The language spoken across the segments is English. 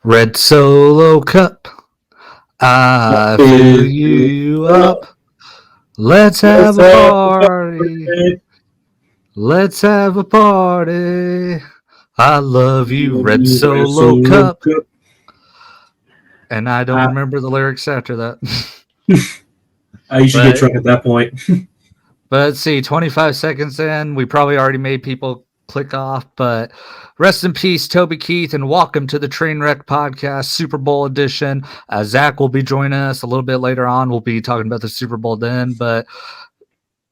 Red Solo Cup, I fill you up. Let's have a party. Let's have a party. I love you, Red Solo Cup. And I don't remember the lyrics after that. I usually get drunk at that point. But let's see, 25 seconds in, we probably already made people click off. But rest in peace, Toby Keith, and welcome to the Trainwreck Podcast, Super Bowl edition. Zach will be joining us a little bit later on. We'll be talking about the Super Bowl then. But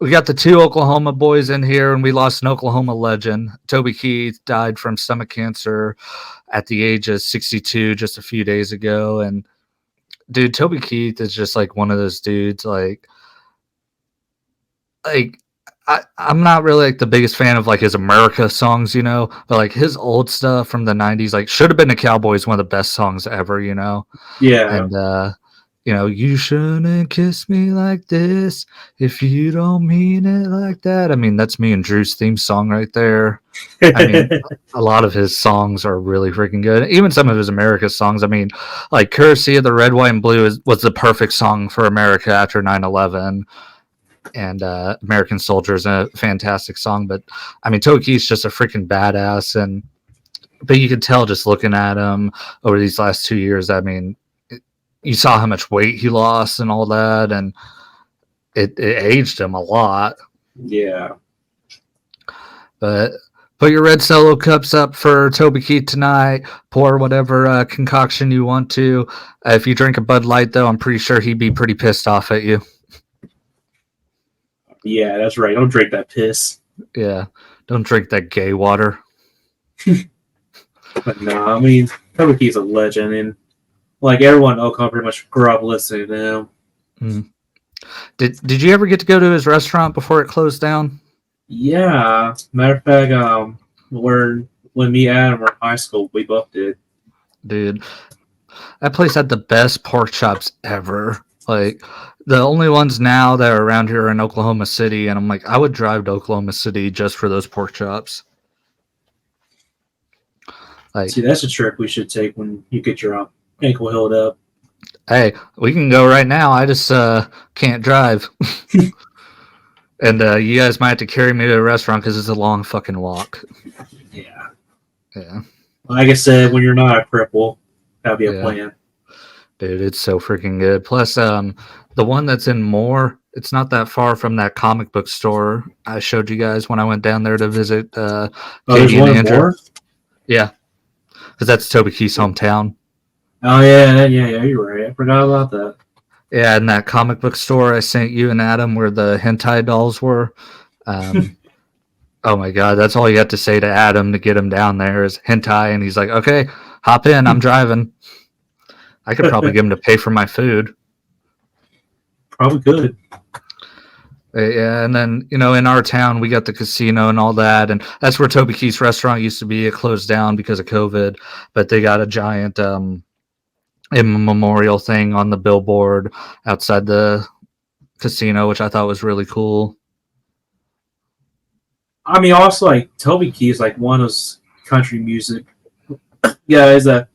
we got the two Oklahoma boys in here, and we lost an Oklahoma legend. Toby Keith died from stomach cancer at the age of 62 just a few days ago. And dude, Toby Keith is just like one of those dudes, I'm not really like the biggest fan of like his America songs, you know, but like his old stuff from the 90s, like Should Have Been a Cowboy is one of the best songs ever, you know? Yeah. And, you know, you shouldn't kiss me like this if you don't mean it like that. I mean, that's me and Drew's theme song right there. I mean, a lot of his songs are really freaking good. Even some of his America songs. I mean, like Courtesy of the Red, White, and Blue was the perfect song for America after 9/11. And American Soldier is a fantastic song. But, I mean, Toby Keith's just a freaking badass. But you could tell just looking at him over these last 2 years, I mean, you saw how much weight he lost and all that, and it aged him a lot. Yeah. But put your red Solo cups up for Toby Keith tonight. Pour whatever concoction you want to. If you drink a Bud Light, though, I'm pretty sure he'd be pretty pissed off at you. Yeah, that's right. Don't drink that piss. Yeah, don't drink that gay water. But no, I mean, Toby Keith's a legend, and like everyone in Oklahoma pretty much grew up listening to him. Mm. Did you ever get to go to his restaurant before it closed down? Yeah. Matter of fact, when me and Adam were in high school, we both did. Dude, that place had the best pork chops ever. Like, the only ones now that are around here are in Oklahoma City, and I'm like, I would drive to Oklahoma City just for those pork chops. Like, see, that's a trip we should take when you get your ankle healed up. Hey, we can go right now. I just can't drive. And you guys might have to carry me to a restaurant because it's a long fucking walk. Yeah. Yeah. Like I said, when you're not a cripple, that'd be a plan. Dude, it's so freaking good. Plus, the one that's in Moore, it's not that far from that comic book store I showed you guys when I went down there to visit Katie and Andrew. More? Yeah. Because that's Toby Keith's hometown. Oh, yeah, you're right. I forgot about that. Yeah, in that comic book store I sent you and Adam where the hentai dolls were. Oh, my God. That's all you have to say to Adam to get him down there is hentai. And he's like, okay, hop in. I'm driving. I could probably get him to pay for my food. Probably could. Yeah, and then, you know, in our town, we got the casino and all that. And that's where Toby Keith's restaurant used to be. It closed down because of COVID. But they got a giant memorial thing on the billboard outside the casino, which I thought was really cool. I mean, also, like, Toby Keith is like one of those country music guys that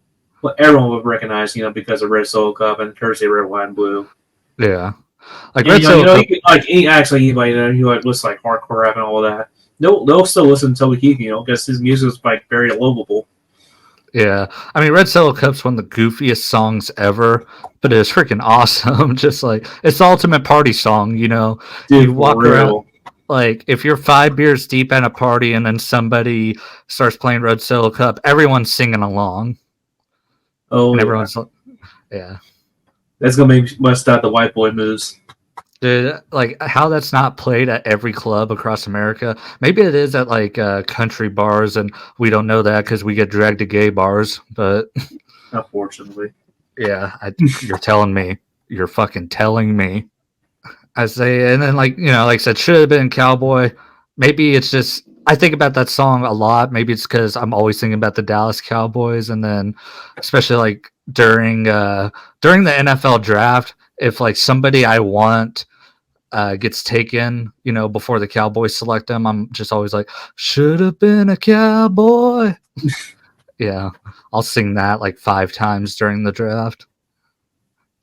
everyone would recognize, you know, because of Red Solo Cup and Courtesy of Red, White, and Blue. Yeah. Like, Red Solo Cup. Actually, anybody who listens like hardcore rap and all that, they'll still listen to Toby Keith, you know, because his music is like very lovable. Yeah, I mean, Red Solo Cup's one of the goofiest songs ever, but it's freaking awesome. Just like, it's the ultimate party song, you know. Dude, you walk around, like, if you're 5 beers deep at a party and then somebody starts playing Red Solo Cup, everyone's singing along. Oh, and everyone's yeah. That's gonna make bust out the white boy moves. Dude, like, how that's not played at every club across America. Maybe it is at, like, country bars, and we don't know that because we get dragged to gay bars, but... Unfortunately. Yeah, you're telling me. You're fucking telling me. I say, and then, like, you know, like I said, Should Have Been Cowboy. Maybe it's just... I think about that song a lot. Maybe it's because I'm always thinking about the Dallas Cowboys, and then especially, like, during the NFL draft, if like somebody I want gets taken, you know, before the Cowboys select them, I'm just always like, should have been a cowboy. Yeah, I'll sing that like 5 times during the draft.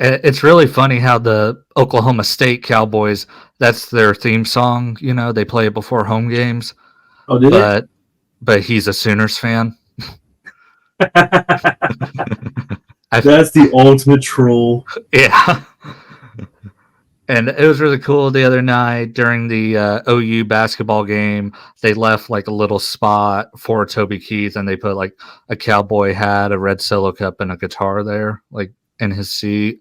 It's really funny how the Oklahoma State Cowboys, that's their theme song, you know, they play it before home games, Oh, did it? but he's a Sooners fan. That's the ultimate troll. Yeah. And it was really cool the other night during the OU basketball game. They left like a little spot for Toby Keith, and they put like a cowboy hat, a red Solo cup, and a guitar there, like in his seat.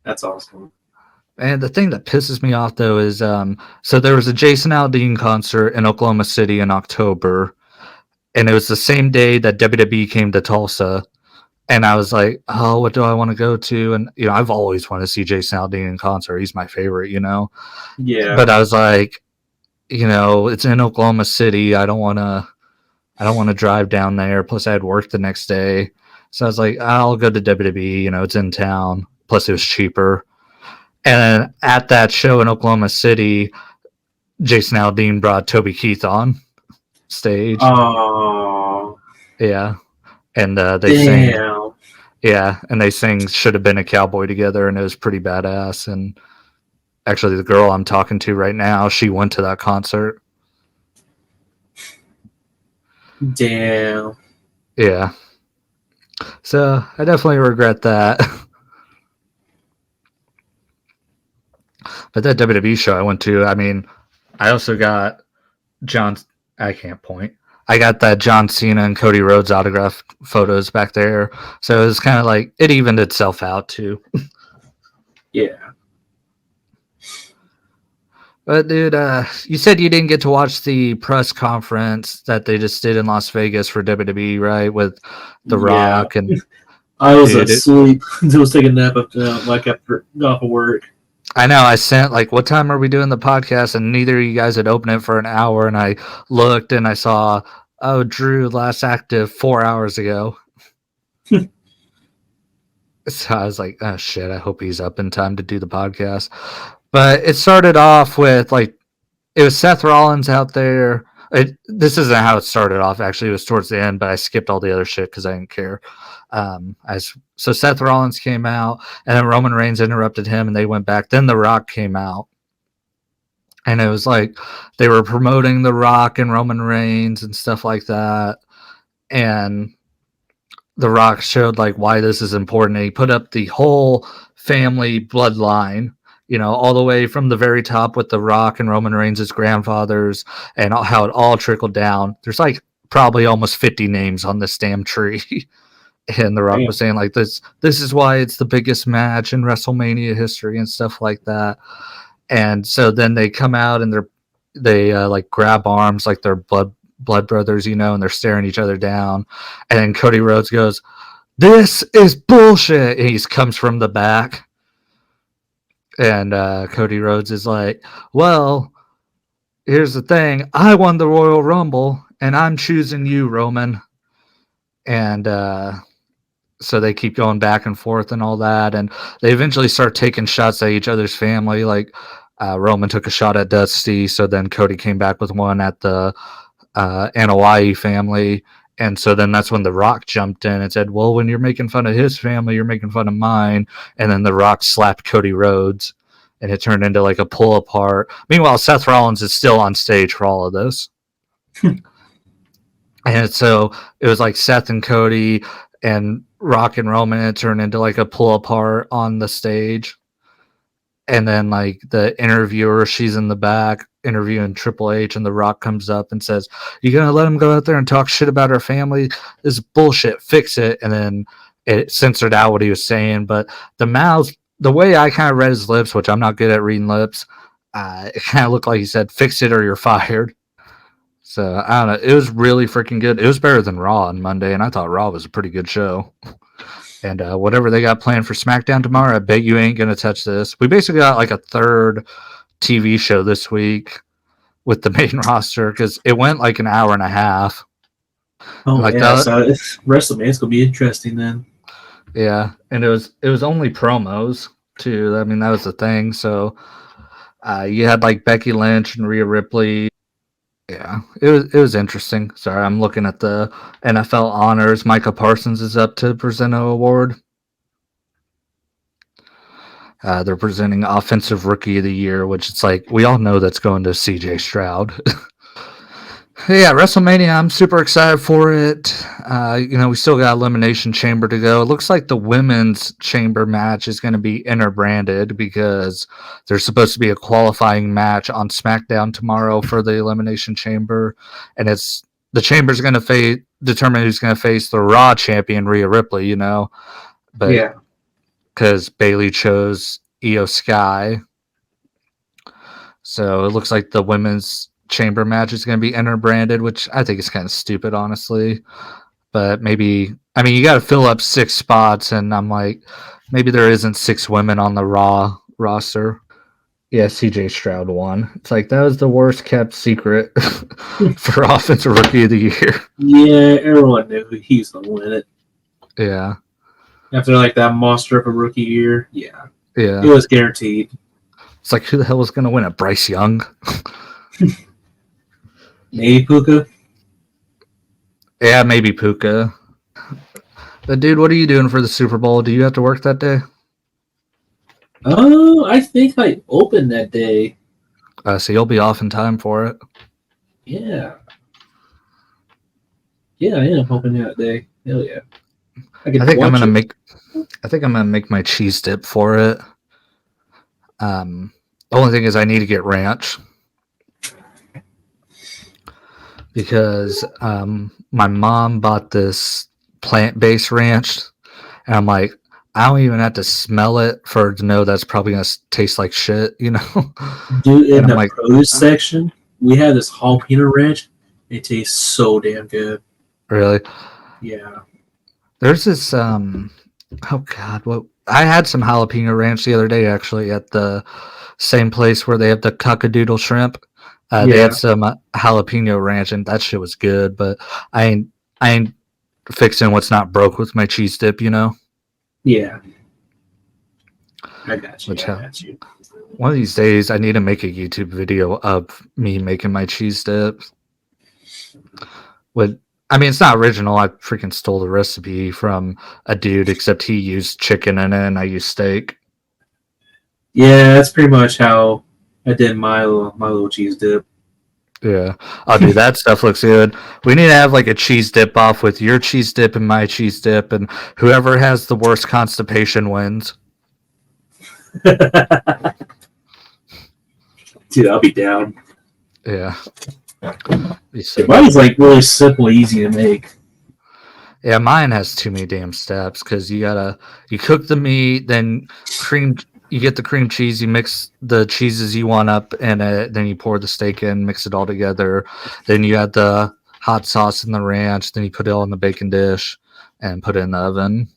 That's awesome. And the thing that pisses me off though is, so there was a Jason Aldean concert in Oklahoma City in October, and it was the same day that WWE came to Tulsa. And I was like, oh, what do I want to go to? And, you know, I've always wanted to see Jason Aldean in concert. He's my favorite, you know? Yeah. But I was like, you know, it's in Oklahoma City. I don't want to drive down there. Plus I had work the next day. So I was like, I'll go to WWE, you know, it's in town. Plus it was cheaper. And at that show in Oklahoma City, Jason Aldean brought Toby Keith on stage. Oh. Yeah. And they Damn. sang. Yeah, and they sang "Should Have Been a Cowboy" together, and it was pretty badass. And actually, the girl I'm talking to right now, she went to that concert. Damn. Yeah. So I definitely regret that. But that WWE show I went to, I mean, I also got John. I can't point. I got that John Cena and Cody Rhodes autograph photos back there. So it was kind of like, it evened itself out too. Yeah. But dude, you said you didn't get to watch the press conference that they just did in Las Vegas for WWE, right? With The Rock and I was asleep. I was taking a nap after off of work. I know. I sent like, what time are we doing the podcast? And neither of you guys had opened it for an hour. And I looked and I saw, oh, Drew last active 4 hours ago. So I was like, oh shit, I hope he's up in time to do the podcast. But it started off with like, it was Seth Rollins out there. This isn't how it started off. Actually, it was towards the end, but I skipped all the other shit because I didn't care. So Seth Rollins came out, and then Roman Reigns interrupted him, and they went back. Then The Rock came out, and it was like they were promoting The Rock and Roman Reigns and stuff like that. And The Rock showed like why this is important. And he put up the whole family bloodline, you know, all the way from the very top with The Rock and Roman Reigns' grandfathers and how it all trickled down. There's like probably almost 50 names on this damn tree. And The Rock was saying like this is why it's the biggest match in WrestleMania history and stuff like that. And so then they come out and they like grab arms like they're blood brothers, you know, and they're staring each other down. And then Cody Rhodes goes, "This is bullshit." And he comes from the back. And Cody Rhodes is like, "Well, here's the thing. I won the Royal Rumble, and I'm choosing you, Roman." And so they keep going back and forth and all that. And they eventually start taking shots at each other's family. Like Roman took a shot at Dusty. So then Cody came back with one at the Anoa'i family. And so then that's when The Rock jumped in and said, "Well, when you're making fun of his family, you're making fun of mine." And then The Rock slapped Cody Rhodes, and it turned into like a pull apart. Meanwhile, Seth Rollins is still on stage for all of this. And so it was like Seth and Cody and Rock and Roman, and it turned into like a pull apart on the stage. And then like the interviewer, she's in the back interviewing Triple H, and The Rock comes up and says, "You gonna let him go out there and talk shit about our family? This is bullshit. Fix it." And then it censored out what he was saying. But the way I kind of read his lips, which I'm not good at reading lips, it kind of looked like he said, "Fix it or you're fired." So I don't know. It was really freaking good. It was better than Raw on Monday, and I thought Raw was a pretty good show. And whatever they got planned for SmackDown tomorrow, I bet you ain't gonna touch this. We basically got like a third TV show this week with the main roster because it went like an hour and a half. Oh like yeah, so WrestleMania's gonna be interesting then. Yeah, and it was only promos too. I mean, that was the thing. So you had like Becky Lynch and Rhea Ripley Yeah, it was interesting. Sorry, I'm looking at the NFL honors. Micah Parsons is up to present an award. They're presenting Offensive Rookie of the Year, which it's like we all know that's going to C.J. Stroud. Yeah, WrestleMania. I'm super excited for it. We still got Elimination Chamber to go. It looks like the women's chamber match is going to be interbranded because there's supposed to be a qualifying match on SmackDown tomorrow for the Elimination Chamber, and it's the Chamber's going to determine who's going to face the Raw champion Rhea Ripley. But Yeah. because Bayley chose Io Sky, so it looks like the women's chamber match is going to be interbranded, which I think is kind of stupid, honestly. But maybe, you got to fill up 6 spots, and I'm like, maybe there isn't 6 women on the Raw roster. Yeah, CJ Stroud won. It's like that was the worst kept secret for Offensive Rookie of the Year. Yeah, everyone knew he's going to win it. Yeah. After like that monster of a rookie year, yeah. Yeah. It was guaranteed. It's like, who the hell was going to win it? Bryce Young? Maybe Puka. Yeah, maybe Puka. But dude, what are you doing for the Super Bowl? Do you have to work that day? Oh, I think I opened that day. So you'll be off in time for it. Yeah. Yeah, I am opening that day. Hell yeah. I think I'm gonna make my cheese dip for it. The only thing is I need to get ranch because my mom bought this plant-based ranch, and I'm like, I don't even have to smell it for her to know that's probably gonna taste like shit, Dude, in the produce section, we have this jalapeno ranch. It tastes so damn good. Really? Yeah. There's this I had some jalapeno ranch the other day actually at the same place where they have the cockadoodle shrimp. They had some jalapeno ranch, and that shit was good. But I ain't fixing what's not broke with my cheese dip, Yeah. I got you. One of these days, I need to make a YouTube video of me making my cheese dip. It's not original. I freaking stole the recipe from a dude, except he used chicken in it and I used steak. Yeah, that's pretty much how I did my little cheese dip. Yeah. Oh, dude, that stuff looks good. We need to have like a cheese dip off with your cheese dip and my cheese dip, and whoever has the worst constipation wins. Dude, I'll be down. Yeah. Mine's like really simple, easy to make. Yeah, mine has too many damn steps because you cook the meat, then you get the cream cheese, you mix the cheeses you want up in it, then you pour the steak in, mix it all together. Then you add the hot sauce and the ranch, then you put it all in the bacon dish and put it in the oven.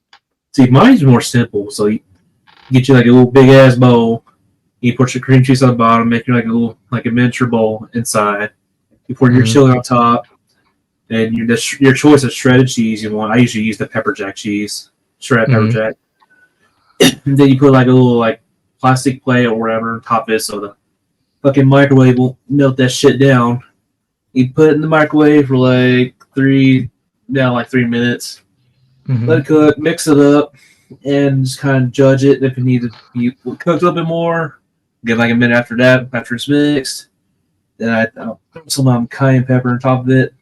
See, mine's more simple. So you get you like a little big ass bowl, you put your cream cheese on the bottom, make you like a miniature bowl inside. You pour your chili on top, and your choice of shredded cheese you want. I usually use the pepper jack cheese, shredded pepper jack. And then you put like a little plastic plate or whatever on top of it, so the fucking microwave will melt that shit down. You put it in the microwave for like 3 minutes. Let it cook, mix it up, and just kind of judge it. If it needs to be cooked a little bit more, give like a minute after that, after it's mixed. Then I'll throw some cayenne pepper on top of it,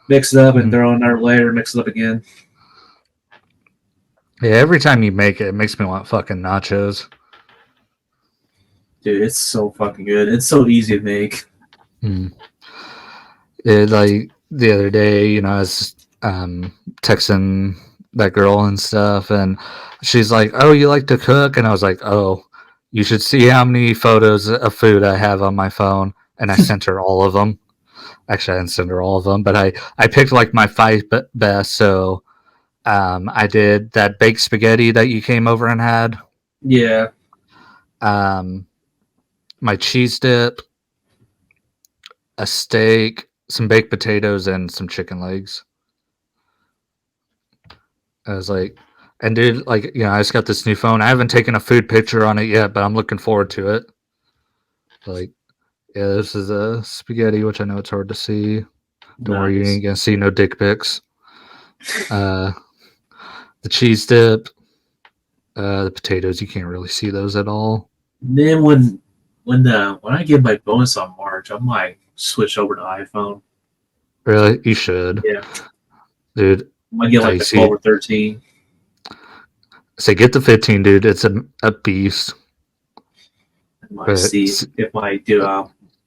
mix it up, and throw another layer, mix it up again. Yeah, every time you make it, it makes me want fucking nachos. Dude, it's so fucking good. It's so easy to make. Like the other day, I was texting that girl and stuff, and she's like, "Oh, you like to cook?" And I was like, "Oh, you should see how many photos of food I have on my phone." And I sent her all of them. Actually, I didn't send her all of them, but I picked like my 5 best. So I did that baked spaghetti that you came over and had. Yeah. My cheese dip, a steak, some baked potatoes, and some chicken legs. I was like, and dude, I just got this new phone. I haven't taken a food picture on it yet, but I'm looking forward to it. Yeah, this is a spaghetti, which I know it's hard to see. Don't worry, you Nice. ain't gonna see no dick pics. The cheese dip, the potatoes, you can't really see those at all. Then when I get my bonus on March, I might switch over to iPhone. Really, you should, Yeah, dude. I might get like the 12 or 13. Say get the 15, dude. It's a beast. I might But see if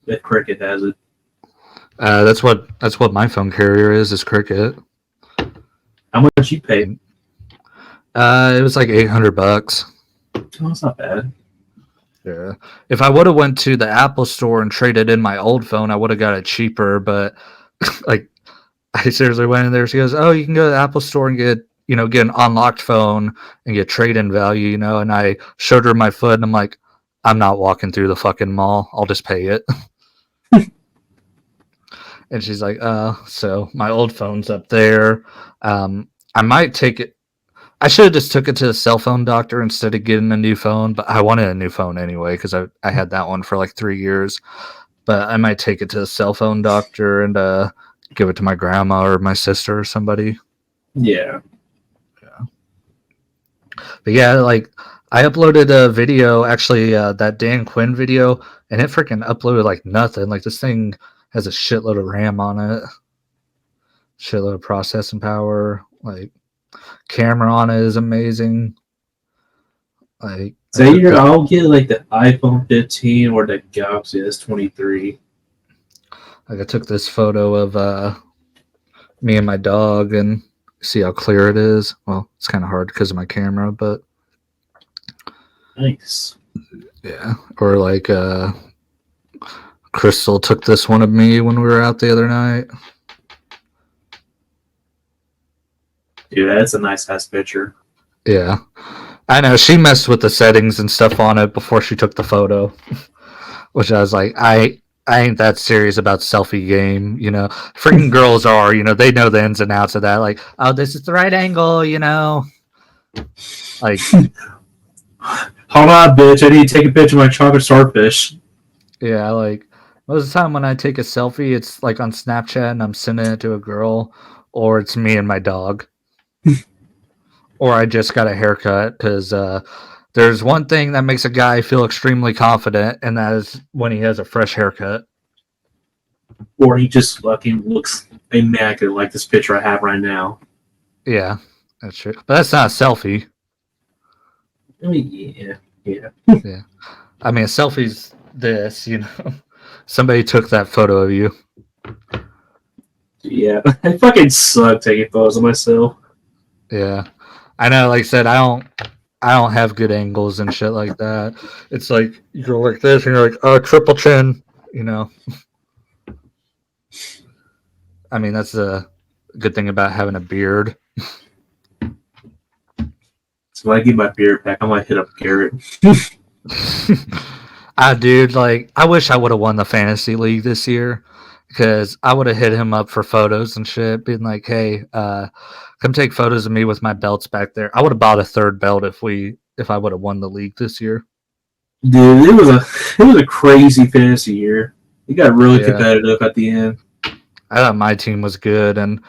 if Cricket has it. that's what my phone carrier is Cricket. How much you pay? It was like $800. Oh, that's not bad. Yeah. If I would have went to the Apple store and traded in my old phone, I would have got it cheaper. But like, I seriously went in there. She goes, "Oh, you can go to the Apple store and get an unlocked phone and get trade-in value." And I showed her my foot, and I'm like, "I'm not walking through the fucking mall. I'll just pay it." And she's like, so my old phone's up there. I might take it. I should have just took it to the cell phone doctor instead of getting a new phone, but I wanted a new phone anyway because I had that one for like 3 years. But I might take it to the cell phone doctor and give it to my grandma or my sister or somebody. Yeah. But yeah, like I uploaded a video, actually that Dan Quinn video, and it freaking uploaded like nothing. Like this thing has a shitload of RAM on it, shitload of processing power. Like camera on it is amazing. Like So I'll get like the iPhone 15 or the Galaxy S23. Like I took this photo of me and my dog, and see how clear it is. Well, it's kind of hard because of my camera, but Nice. yeah. Or like Crystal took this one of me when we were out the other night. Dude, that's a nice ass picture. Yeah. I know she messed with the settings and stuff on it before she took the photo, which I was like, I ain't that serious about selfie game, Freaking girls are, they know the ins and outs of that. Like, oh, this is the right angle, Like, hold on, bitch! I need to take a picture of my chocolate starfish. Yeah, like most of the time when I take a selfie, it's like on Snapchat and I'm sending it to a girl, or it's me and my dog. Or I just got a haircut because there's one thing that makes a guy feel extremely confident, and that is when he has a fresh haircut. Or he just fucking looks immaculate like this picture I have right now. Yeah, that's true. But that's not a selfie. I mean, yeah. I mean, a selfie's this, Somebody took that photo of you. Yeah, I fucking suck taking photos of myself. Yeah. I know, like I said, I don't have good angles and shit like that. It's like you go like this and you're like, oh, triple chin, I mean, that's a good thing about having a beard. So when I get my beard back, I might hit up Garrett. Dude, like, I wish I would have won the fantasy league this year because I would have hit him up for photos and shit, being like, hey, come take photos of me with my belts back there. I would have bought a third belt if I would have won the league this year. Dude, it was a crazy fantasy year. It got really competitive at the end. I thought my team was good, and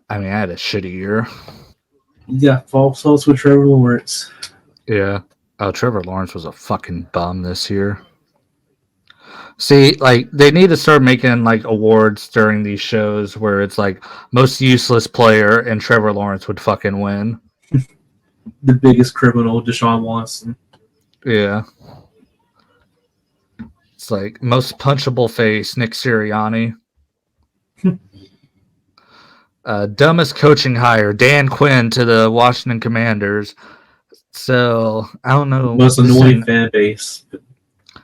I mean, I had a shitty year. You got false hopes with Trevor Lawrence. Yeah. Oh, Trevor Lawrence was a fucking bum this year. See, like, they need to start making, like, awards during these shows where it's, like, most useless player, and Trevor Lawrence would fucking win. The biggest criminal, Deshaun Watson. Yeah. It's like, most punchable face, Nick Sirianni. Dumbest coaching hire, Dan Quinn to the Washington Commanders. So, I don't know. Most annoying fan base.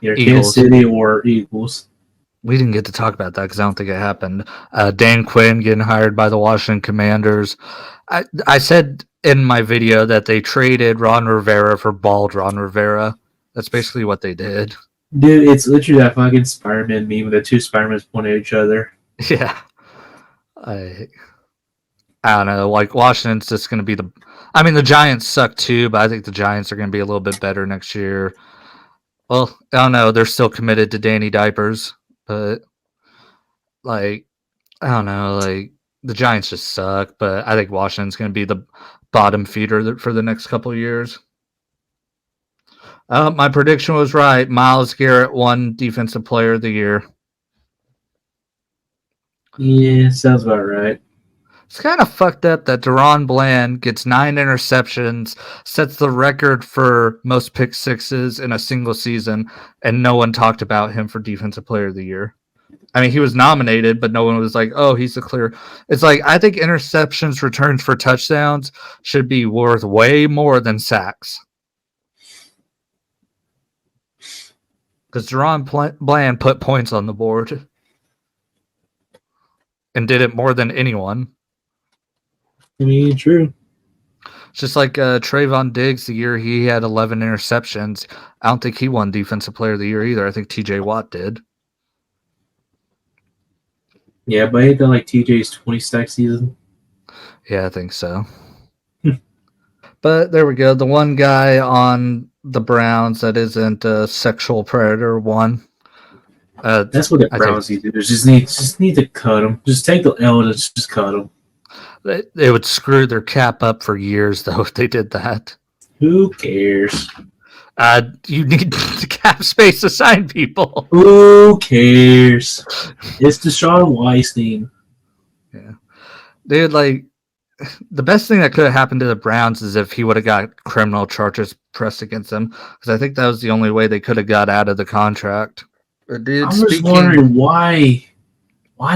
Either Kansas City or Eagles. We didn't get to talk about that because I don't think it happened. Dan Quinn getting hired by the Washington Commanders. I said in my video that they traded Ron Rivera for bald Ron Rivera. That's basically what they did. Dude, it's literally that fucking Spider-Man meme with the two Spider-Mans pointing at each other. Yeah. I don't know. Like, Washington's just going to be the Giants suck too, but I think the Giants are going to be a little bit better next year. Well, I don't know. They're still committed to Danny Diapers. but like I don't know, like the Giants just suck. But I think Washington's going to be the bottom feeder for the next couple of years. My prediction was right. Myles Garrett won Defensive Player of the Year. Yeah, sounds about right. It's kind of fucked up that Deron Bland gets 9 interceptions, sets the record for most pick sixes in a single season, and no one talked about him for Defensive Player of the Year. I mean, he was nominated, but no one was like, oh, he's the clear. It's like, I think interceptions, returns for touchdowns should be worth way more than sacks. Because Deron Bland put points on the board and did it more than anyone. I mean, true. It's just like Trayvon Diggs, the year he had 11 interceptions. I don't think he won Defensive Player of the Year either. I think TJ Watt did. Yeah, but ain't that like TJ's 20 stack season? Yeah, I think so. But there we go. The one guy on the Browns that isn't a sexual predator won. That's what the Browns need to do. Just need to cut him. Just take the L and just cut him. They would screw their cap up for years, though, if they did that. Who cares? You need the cap space to sign people. Who cares? It's Deshaun Weinstein. Yeah. Dude, like, the best thing that could have happened to the Browns is if he would have got criminal charges pressed against him, because I think that was the only way they could have got out of the contract. Dude, I'm just wondering why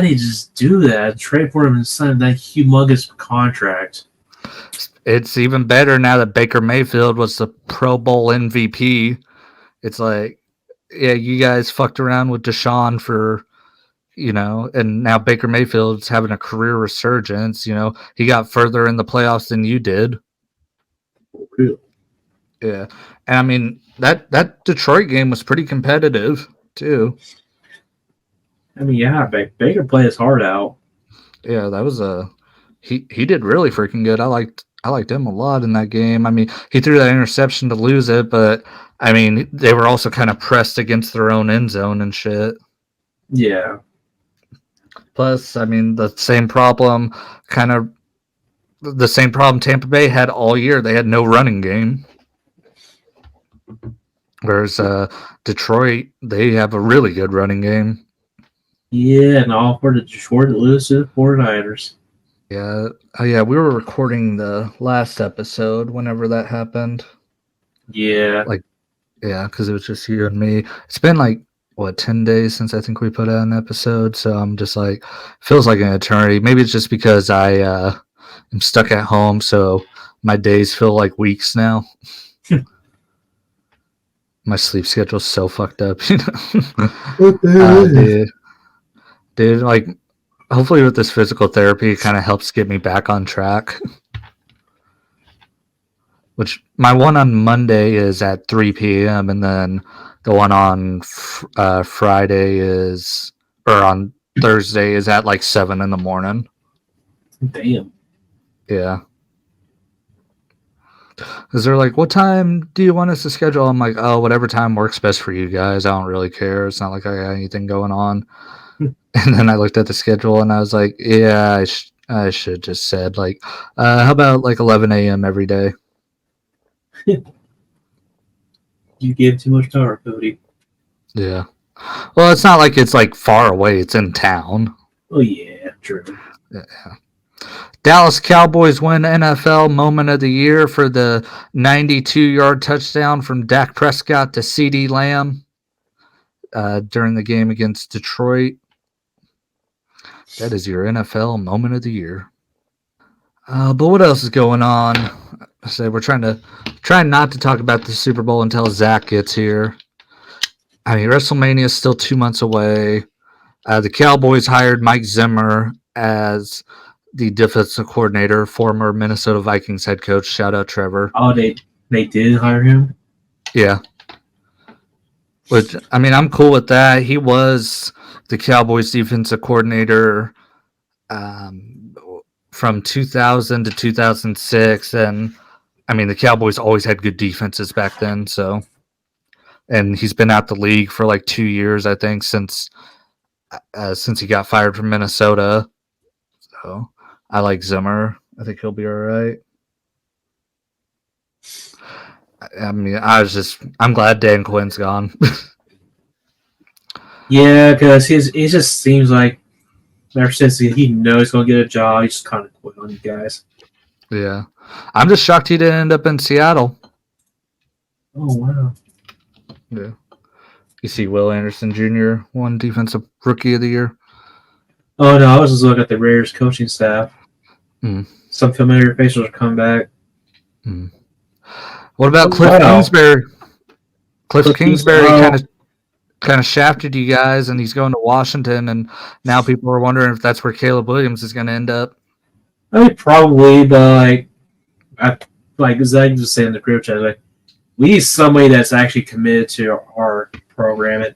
they just do that, trade for him and sign that humongous contract. It's even better now that Baker Mayfield was the Pro Bowl MVP. It's like, yeah, you guys fucked around with Deshaun for, and now Baker Mayfield's having a career resurgence. He got further in the playoffs than you did. Really? Yeah. And I mean, that Detroit game was pretty competitive too. I mean, yeah, Baker played his heart out. Yeah, that was he did really freaking good. I liked him a lot in that game. I mean, he threw that interception to lose it, but I mean, they were also kind of pressed against their own end zone and shit. Yeah. Plus, I mean, the same problem Tampa Bay had all year. They had no running game. Whereas Detroit, they have a really good running game. Yeah, and all for the Detroit to lose to the 49ers. Yeah. Yeah, we were recording the last episode whenever that happened. Yeah. Yeah, because it was just you and me. It's been 10 days since I think we put out an episode, so I'm just feels like an eternity. Maybe it's just because I am stuck at home, so my days feel like weeks now. My sleep schedule's so fucked up, dude, hopefully with this physical therapy, it kind of helps get me back on track. Which my one on Monday is at 3 p.m. and then the one on Friday on Thursday is at 7 in the morning. Damn. Yeah. Because they're like, what time do you want us to schedule? I'm like, oh, whatever time works best for you guys. I don't really care. It's not like I got anything going on. And then I looked at the schedule and I was like, yeah, I should just said how about 11 a.m. every day? You gave too much power, Cody. Yeah. Well, it's not like it's far away. It's in town. Oh, yeah, true. Yeah. Dallas Cowboys win NFL Moment of the Year for the 92-yard touchdown from Dak Prescott to CeeDee Lamb during the game against Detroit. That is your NFL Moment of the Year. But what else is going on? So we're trying not to talk about the Super Bowl until Zach gets here. I mean, WrestleMania is still 2 months away. The Cowboys hired Mike Zimmer as the defensive coordinator, former Minnesota Vikings head coach. Shout out Trevor. Oh, they did hire him? Yeah. Which, I mean, I'm cool with that. He was the Cowboys defensive coordinator from 2000 to 2006. And, I mean, the Cowboys always had good defenses back then. So, and he's been out the league for 2 years, I think, since since he got fired from Minnesota. So I like Zimmer. I think he'll be all right. I mean, I'm glad Dan Quinn's gone. Yeah, because he just seems like ever since he knows he's going to get a job, he's just kind of quit on you guys. Yeah. I'm just shocked he didn't end up in Seattle. Oh, wow. Yeah. You see Will Anderson Jr. won Defensive Rookie of the Year. Oh, no, I was just looking at the Raiders coaching staff. Some familiar faces are coming back. What about Cliff Kingsbury? Cliff Kingsbury kind of shafted you guys, and he's going to Washington, and now people are wondering if that's where Caleb Williams is going to end up. I mean, probably, but like Zach was saying in the group chat, like we need somebody that's actually committed to our program, and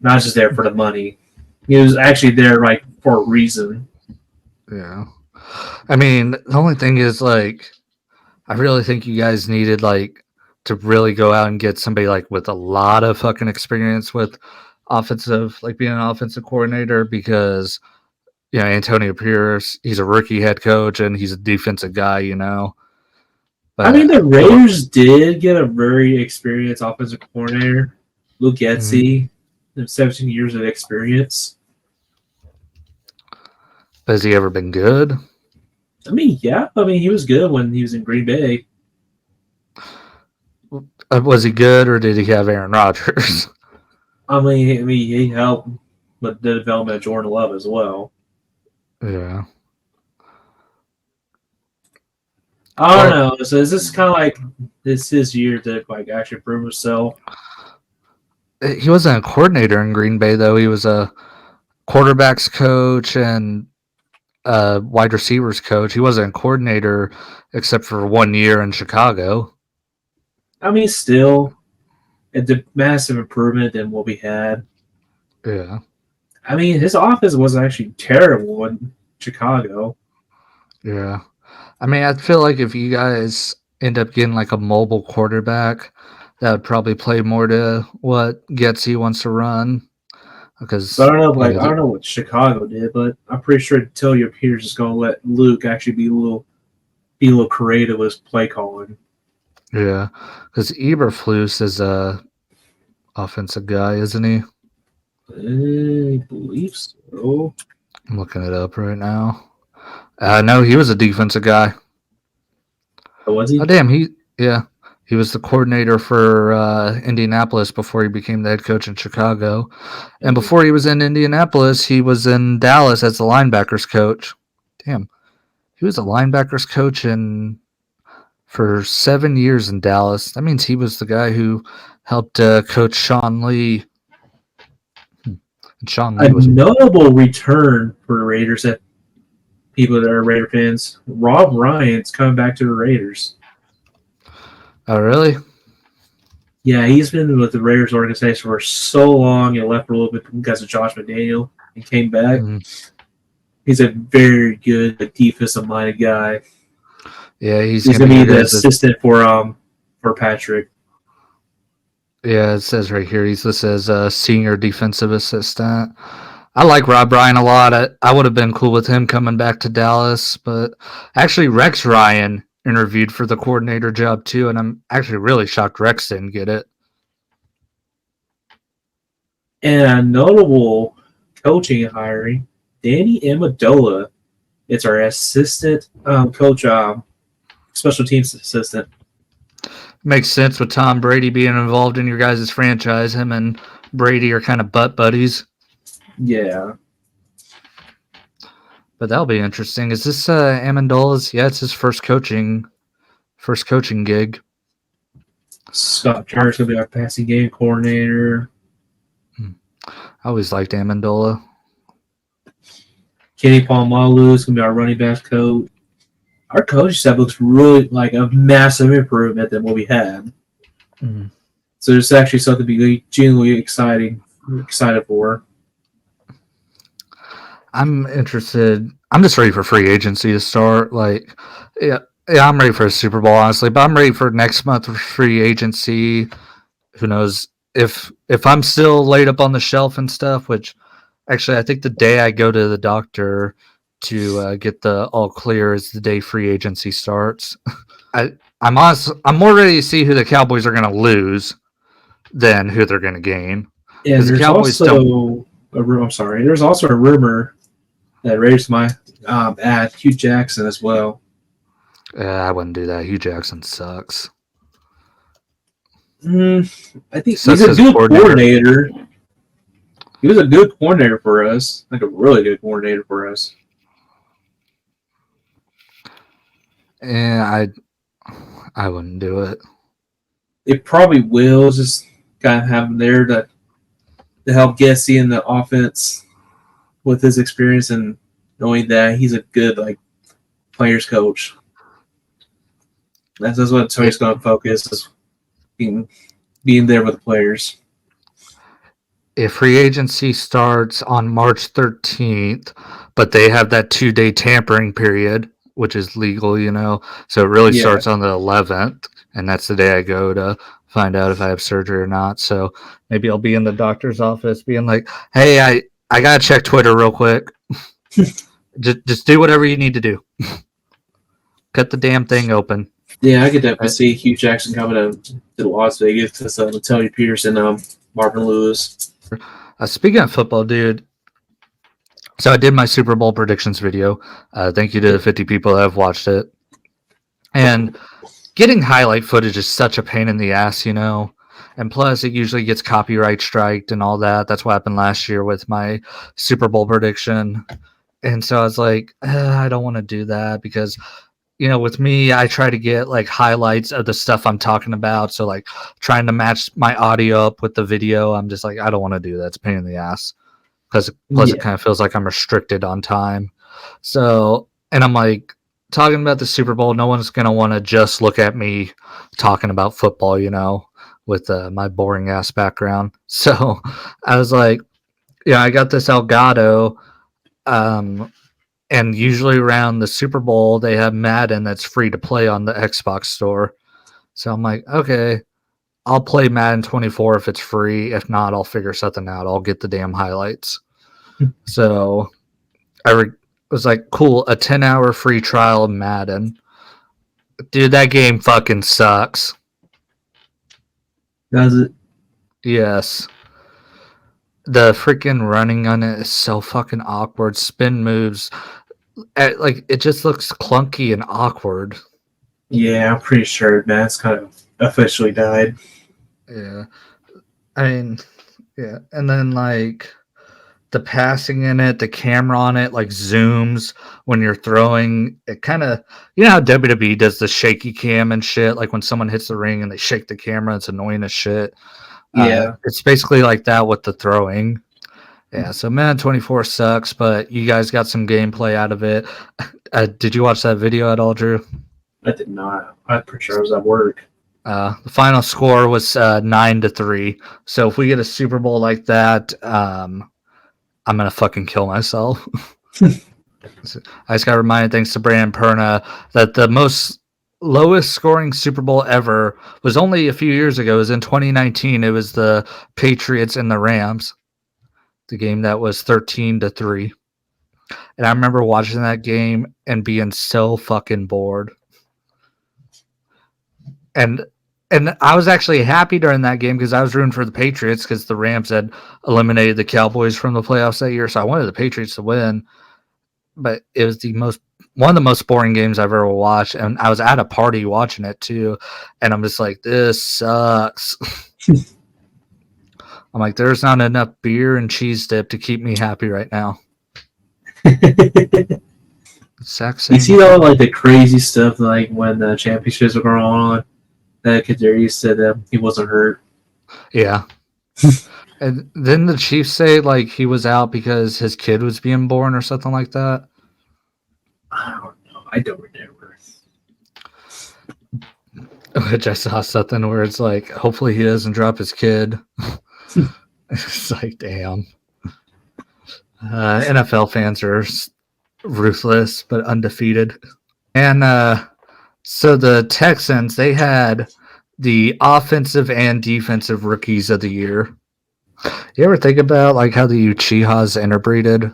not just there for the money. He was actually there like for a reason. Yeah, I mean, the only thing is like, I really think you guys needed like to really go out and get somebody like with a lot of fucking experience with offensive, like being an offensive coordinator, because Antonio Pierce, he's a rookie head coach and he's a defensive guy, But, I mean, the Raiders did get a very experienced offensive coordinator, Luke Getsy, 17 years of experience. Has he ever been good? I mean, yeah. I mean, he was good when he was in Green Bay. Was he good, or did he have Aaron Rodgers? I mean, he helped with the development of Jordan Love as well. Yeah. I don't know. So is this kind of like this his year to like actually prove himself? He wasn't a coordinator in Green Bay, though. He was a quarterbacks coach and wide receivers coach. He wasn't a coordinator except for 1 year in Chicago. I mean, still, it's a massive improvement than what we had. Yeah. I mean, his offense wasn't actually terrible in Chicago. Yeah. I mean, I feel like if you guys end up getting like a mobile quarterback, that would probably play more to what Getsy wants to run. Because I don't know, I don't know what Chicago did, but I'm pretty sure Ttwp Peters is going to let Luke actually be a little creative with his play calling. Yeah, because Eberflus is a offensive guy, isn't he? I believe so. I'm looking it up right now. No, he was a defensive guy. Oh, was he? Oh, damn, he was the coordinator for Indianapolis before he became the head coach in Chicago. And before he was in Indianapolis, he was in Dallas as the linebackers coach. Damn, he was a linebackers coach for 7 years in Dallas. That means he was the guy who helped coach Sean Lee. Sean Lee was notable return for the Raiders that people that are Raider fans. Rob Ryan's coming back to the Raiders. Oh, really? Yeah, he's been with the Raiders organization for so long. He left for a little bit because of Josh McDaniel and came back. He's a very good defensive-minded guy. Yeah, he's going to be the assistant for Patrick. Yeah, it says right here he's listed as a senior defensive assistant. I like Rob Ryan a lot. I would have been cool with him coming back to Dallas, but actually Rex Ryan interviewed for the coordinator job too, and I'm actually really shocked Rex didn't get it. And a notable coaching hiring, Danny Amendola. It's our assistant coach, special teams assistant. Makes sense with Tom Brady being involved in your guys' franchise. Him and Brady are kind of butt buddies. Yeah. But that'll be interesting. Is this Amendola's? Yeah, it's his first coaching gig. Scott Turner's going to be our passing game coordinator. I always liked Amendola. Kenny Palmalu is going to be our running back coach. Our coaching staff looks really like a massive improvement than what we had. So it's actually something to be genuinely excited for. I'm interested. I'm just ready for free agency to start. Like, yeah, I'm ready for a Super Bowl, honestly, but I'm ready for next month for free agency. Who knows if I'm still laid up on the shelf and stuff, which Actually, I think the day I go to the doctor to get the all clear is the day free agency starts. I'm honest. I'm more ready to see who the Cowboys are going to lose than who they're going to gain. And Because the there's Cowboys don't. I'm sorry. There's also a rumor that raised my add Hugh Jackson as well. I wouldn't do that. Hugh Jackson sucks. I think Sucks he's a as good coordinator. coordinator. He was a good coordinator for us, like a really good coordinator for us. And I wouldn't do it. It probably will. Just kind of have him there to help Gessie in the offense with his experience and knowing that he's a good like players coach. That's what Tony's going to focus is being there with the players. If free agency starts on March 13th, but they have that 2-day tampering period, which is legal, so it really starts on the 11th, and that's the day I go to find out if I have surgery or not. So maybe I'll be in the doctor's office being like, hey, I got to check Twitter real quick. just do whatever you need to do. Cut the damn thing open. Yeah, I could definitely see Hugh Jackson coming to Las Vegas to Tony Peterson, Marvin Lewis. Speaking of football, dude, so I did my Super Bowl predictions video. Thank you to the 50 people that have watched it. And getting highlight footage is such a pain in the ass, and plus it usually gets copyright striked and all that. That's what happened last year with my Super Bowl prediction. And so I was like, I don't want to do that because with me, I try to get like highlights of the stuff I'm talking about. So like trying to match my audio up with the video, I'm just like, I don't want to do that. It's a pain in the ass. Plus it kind of feels like I'm restricted on time. So, and I'm like, talking about the Super Bowl, no one's going to want to just look at me talking about football, with my boring ass background. So I was like, I got this Elgato, and usually around the Super Bowl, they have Madden that's free to play on the Xbox store. So I'm like, okay, I'll play Madden 24 if it's free. If not, I'll figure something out. I'll get the damn highlights. So I was like, cool, a 10-hour free trial of Madden. Dude, that game fucking sucks. Does it? Yes. The freaking running on it is so fucking awkward. Spin moves. Like, it just looks clunky and awkward. Yeah, I'm pretty sure Matt's kind of officially died. Yeah. I mean, yeah. And then, like, the passing in it, the camera on it, like, zooms when you're throwing. It kind of, how WWE does the shaky cam and shit? Like, when someone hits the ring and they shake the camera, it's annoying as shit. Yeah. It's basically like that with the throwing. Yeah, so Madden 24 sucks, but you guys got some gameplay out of it. Did you watch that video at all, Drew? I did not. I'm pretty sure I was at work. The final score was 9-3. So if we get a Super Bowl like that, I'm gonna fucking kill myself. I just got reminded, thanks to Brandon Perna, that the lowest scoring Super Bowl ever was only a few years ago. It was in 2019. It was the Patriots and the Rams. The game that was 13-3. And I remember watching that game and being so fucking bored. And I was actually happy during that game because I was rooting for the Patriots because the Rams had eliminated the Cowboys from the playoffs that year. So I wanted the Patriots to win. But it was one of the most boring games I've ever watched. And I was at a party watching it too. And I'm just like, this sucks. I'm like, there's not enough beer and cheese dip to keep me happy right now. You see all like the crazy stuff, like when the championships were going on, that Kadarius said that he wasn't hurt. Yeah. And then the Chiefs say like he was out because his kid was being born or something like that. I don't know. I don't remember. Which I saw something where it's like, hopefully he doesn't drop his kid. It's like, damn. NFL fans are ruthless but undefeated. And so the Texans, they had the offensive and defensive rookies of the year. You ever think about like how the Uchihas interbreeded?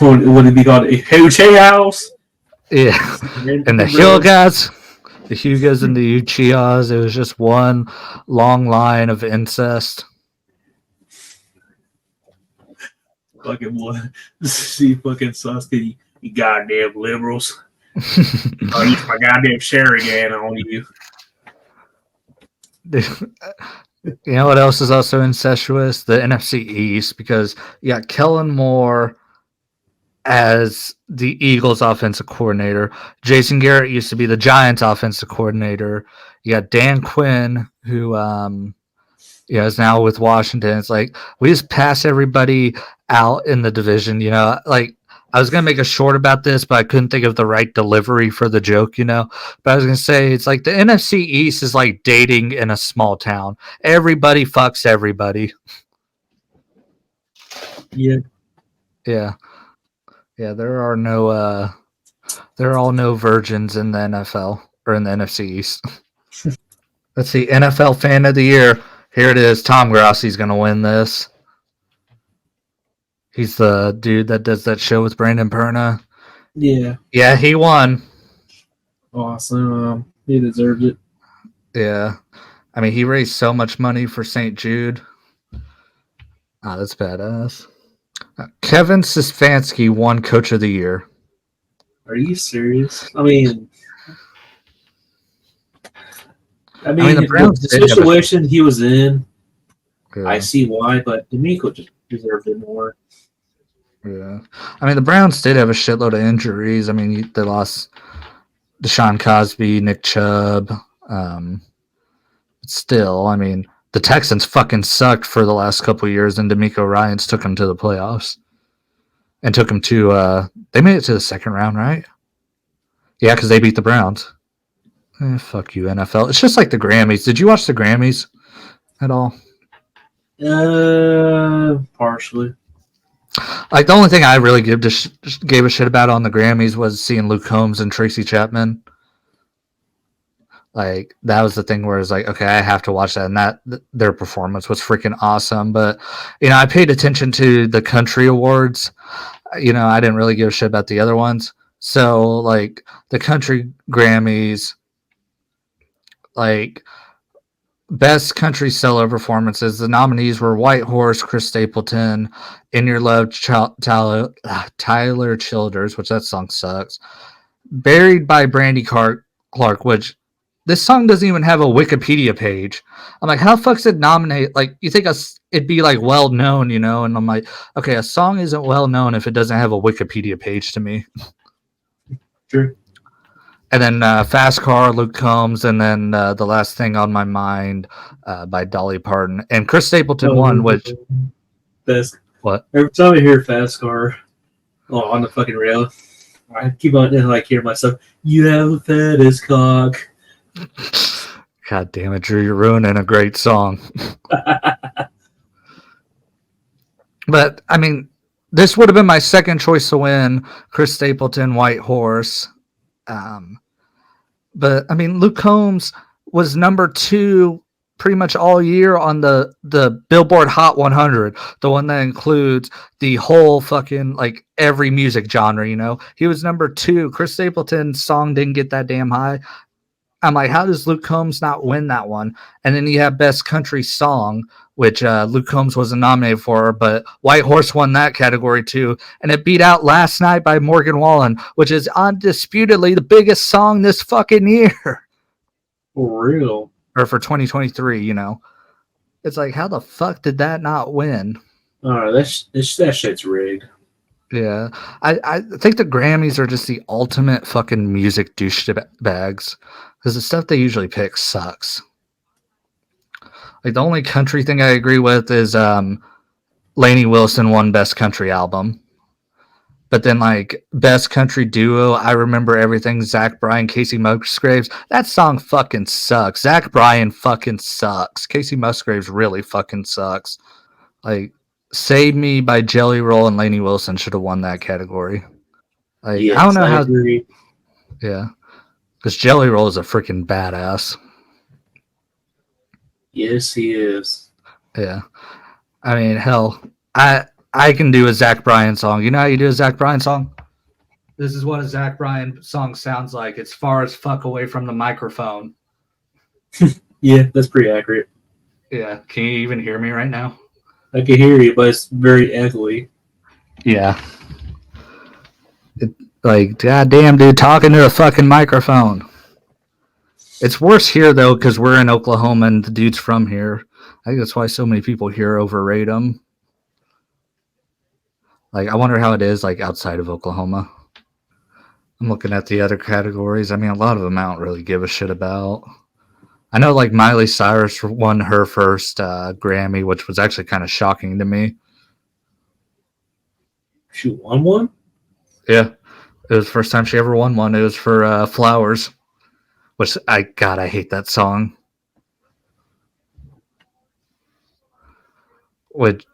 Would it be called a Hoochie House? Yeah, and the Bros. Hyugas and the Uchihas, it was just one long line of incest. Fucking what? See fucking Sasuke, you goddamn liberals. I'll use my goddamn Sharingan on you. You know what else is also incestuous? The NFC East, because you got Kellen Moore as the Eagles offensive coordinator. Jason Garrett used to be the Giants offensive coordinator. You got Dan Quinn, who is now with Washington. It's like we just pass everybody out in the division, like I was gonna make a short about this, but I couldn't think of the right delivery for the joke, But I was gonna say it's like the NFC East is like dating in a small town. Everybody fucks everybody. Yeah. Yeah. Yeah, there are all no virgins in the NFL or in the NFC East. Let's see, NFL fan of the year. Here it is. Tom Grossi's gonna win this. He's the dude that does that show with Brandon Perna. Yeah. Yeah, he won. Awesome. He deserved it. Yeah. I mean, he raised so much money for St. Jude. That's badass. Kevin Stefanski won Coach of the Year. Are you serious? I mean, the Browns the situation he was in, I see why, but D'Amico just deserved it more. Yeah. I mean, the Browns did have a shitload of injuries. I mean, they lost Deshaun Cosby, Nick Chubb. Still, I mean, the Texans fucking sucked for the last couple of years, and D'Amico Ryans took them to the playoffs. And took them to, they made it to the second round, right? Yeah, because they beat the Browns. Fuck you, NFL. It's just like the Grammys. Did you watch the Grammys at all? Partially. Like, the only thing I really gave a shit about on the Grammys was seeing Luke Combs and Tracy Chapman. Like, that was the thing where it's like, okay, I have to watch that, and their performance was freaking awesome. But I paid attention to the country awards. I didn't really give a shit about the other ones. So, like, the country Grammys, like, best country solo performances, the nominees were White Horse, Chris Stapleton, In Your Love, Tyler Childers, which that song sucks, Buried by Brandy Clark, which this song doesn't even have a Wikipedia page. I'm like, how the fuck's it nominate? Like, you think it'd be like well known, And I'm like, okay, a song isn't well known if it doesn't have a Wikipedia page to me. True. And then Fast Car, Luke Combs, and then The Last Thing on My Mind by Dolly Parton. And Chris Stapleton won, which... Best. What? Every time I hear Fast Car on the fucking rail, I keep on like hear myself, you have a fattest cock. God damn it, Drew, you're ruining a great song. But, I mean, this would have been my second choice to win, Chris Stapleton, White Horse. But, I mean, Luke Combs was number 2 pretty much all year on the Billboard Hot 100, the one that includes the whole fucking, like, every music genre, He was number 2. Chris Stapleton's song didn't get that damn high. I'm like, how does Luke Combs not win that one? And then you have Best Country Song, which Luke Combs wasn't nominated for, but White Horse won that category too. And it beat out Last Night by Morgan Wallen, which is undisputedly the biggest song this fucking year. For real. Or for 2023, It's like, how the fuck did that not win? That shit's rigged. Yeah. I think the Grammys are just the ultimate fucking music douchebags. Because the stuff they usually pick sucks. Like, the only country thing I agree with is Lainey Wilson won Best Country Album. But then, like, Best Country Duo, I Remember Everything, Zach Bryan, Casey Musgraves. That song fucking sucks. Zach Bryan fucking sucks. Casey Musgraves really fucking sucks. Like, Save Me by Jelly Roll and Lainey Wilson should have won that category. Like, yes, I don't know I how. Agree. Yeah. Because Jelly Roll is a freaking badass. Yes, he is. Yeah. I mean, hell, I can do a Zach Bryan song. You know how you do a Zach Bryan song? This is what a Zach Bryan song sounds like. It's far as fuck away from the microphone. Yeah, that's pretty accurate. Yeah. Can you even hear me right now? I can hear you, but it's very echoey. Yeah. Like, goddamn, dude, talking to a fucking microphone. It's worse here, though, because we're in Oklahoma and the dude's from here. I think that's why so many people here overrate him. Like, I wonder how it is, like, outside of Oklahoma. I'm looking at the other categories. I mean, a lot of them I don't really give a shit about. I know, like, Miley Cyrus won her first Grammy, which was actually kind of shocking to me. She won one? Yeah. It was the first time she ever won one. It was for Flowers, which, I hate that song. Which,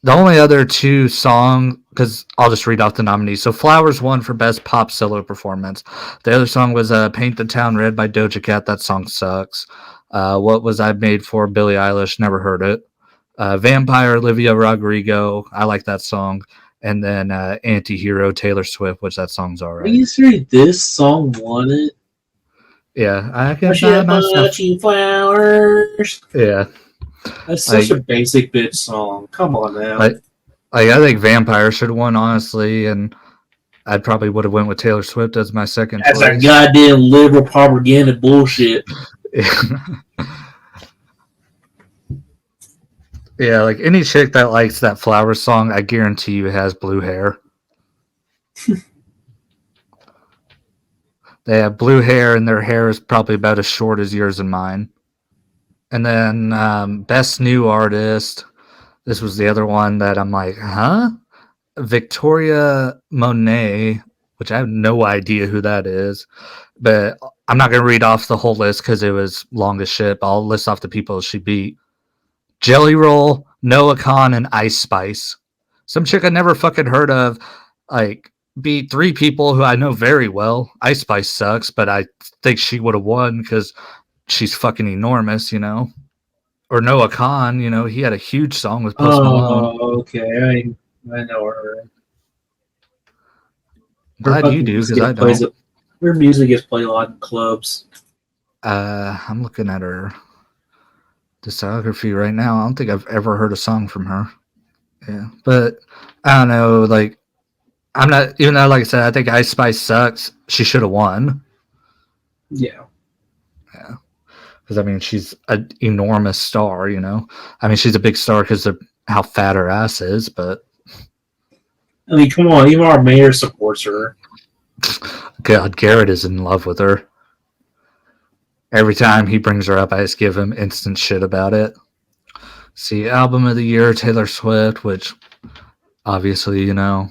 the only other two songs, because I'll just read off the nominees. So Flowers won for Best Pop Solo Performance. The other song was Paint the Town Red by Doja Cat. That song sucks. What Was I Made For? Billie Eilish. Never heard it. Vampire, Olivia Rodrigo. I like that song. And then Anti-Hero, Taylor Swift, which that song's all right. Are you serious? This song won it? Yeah. I can buy myself flowers. Yeah. That's such a basic bitch song. Come on now. I think Vampire should have won, honestly, and I probably would have went with Taylor Swift as my second choice. That's that goddamn liberal propaganda bullshit. Yeah, like any chick that likes that Flowers song, I guarantee you has blue hair. They have blue hair, and their hair is probably about as short as yours and mine. And then Best New Artist. This was the other one that I'm like, huh? Victoria Monet, which I have no idea who that is. But I'm not going to read off the whole list because it was long as shit. I'll list off the people she beat. Jelly Roll, Noah Khan, and Ice Spice. Some chick I never fucking heard of, like, beat three people who I know very well. Ice Spice sucks, but I think she would have won because she's fucking enormous, you know? Or Noah Khan, you know, he had a huge song with Post Malone. Oh, okay. I know her. Glad you do, because I don't. Her music gets played a lot in clubs. I'm looking at her discography right now. I don't think I've ever heard a song from her. Yeah, but I don't know. Like, I'm not, even though, like I said, I think Ice Spice sucks. She should have won. Yeah. Yeah. Because, I mean, she's an enormous star, you know? I mean, she's a big star because of how fat her ass is, but. I mean, come on. Even our mayor supports her. God, Garrett is in love with her. Every time he brings her up, I just give him instant shit about it. See, Album of the Year, Taylor Swift, which obviously, you know.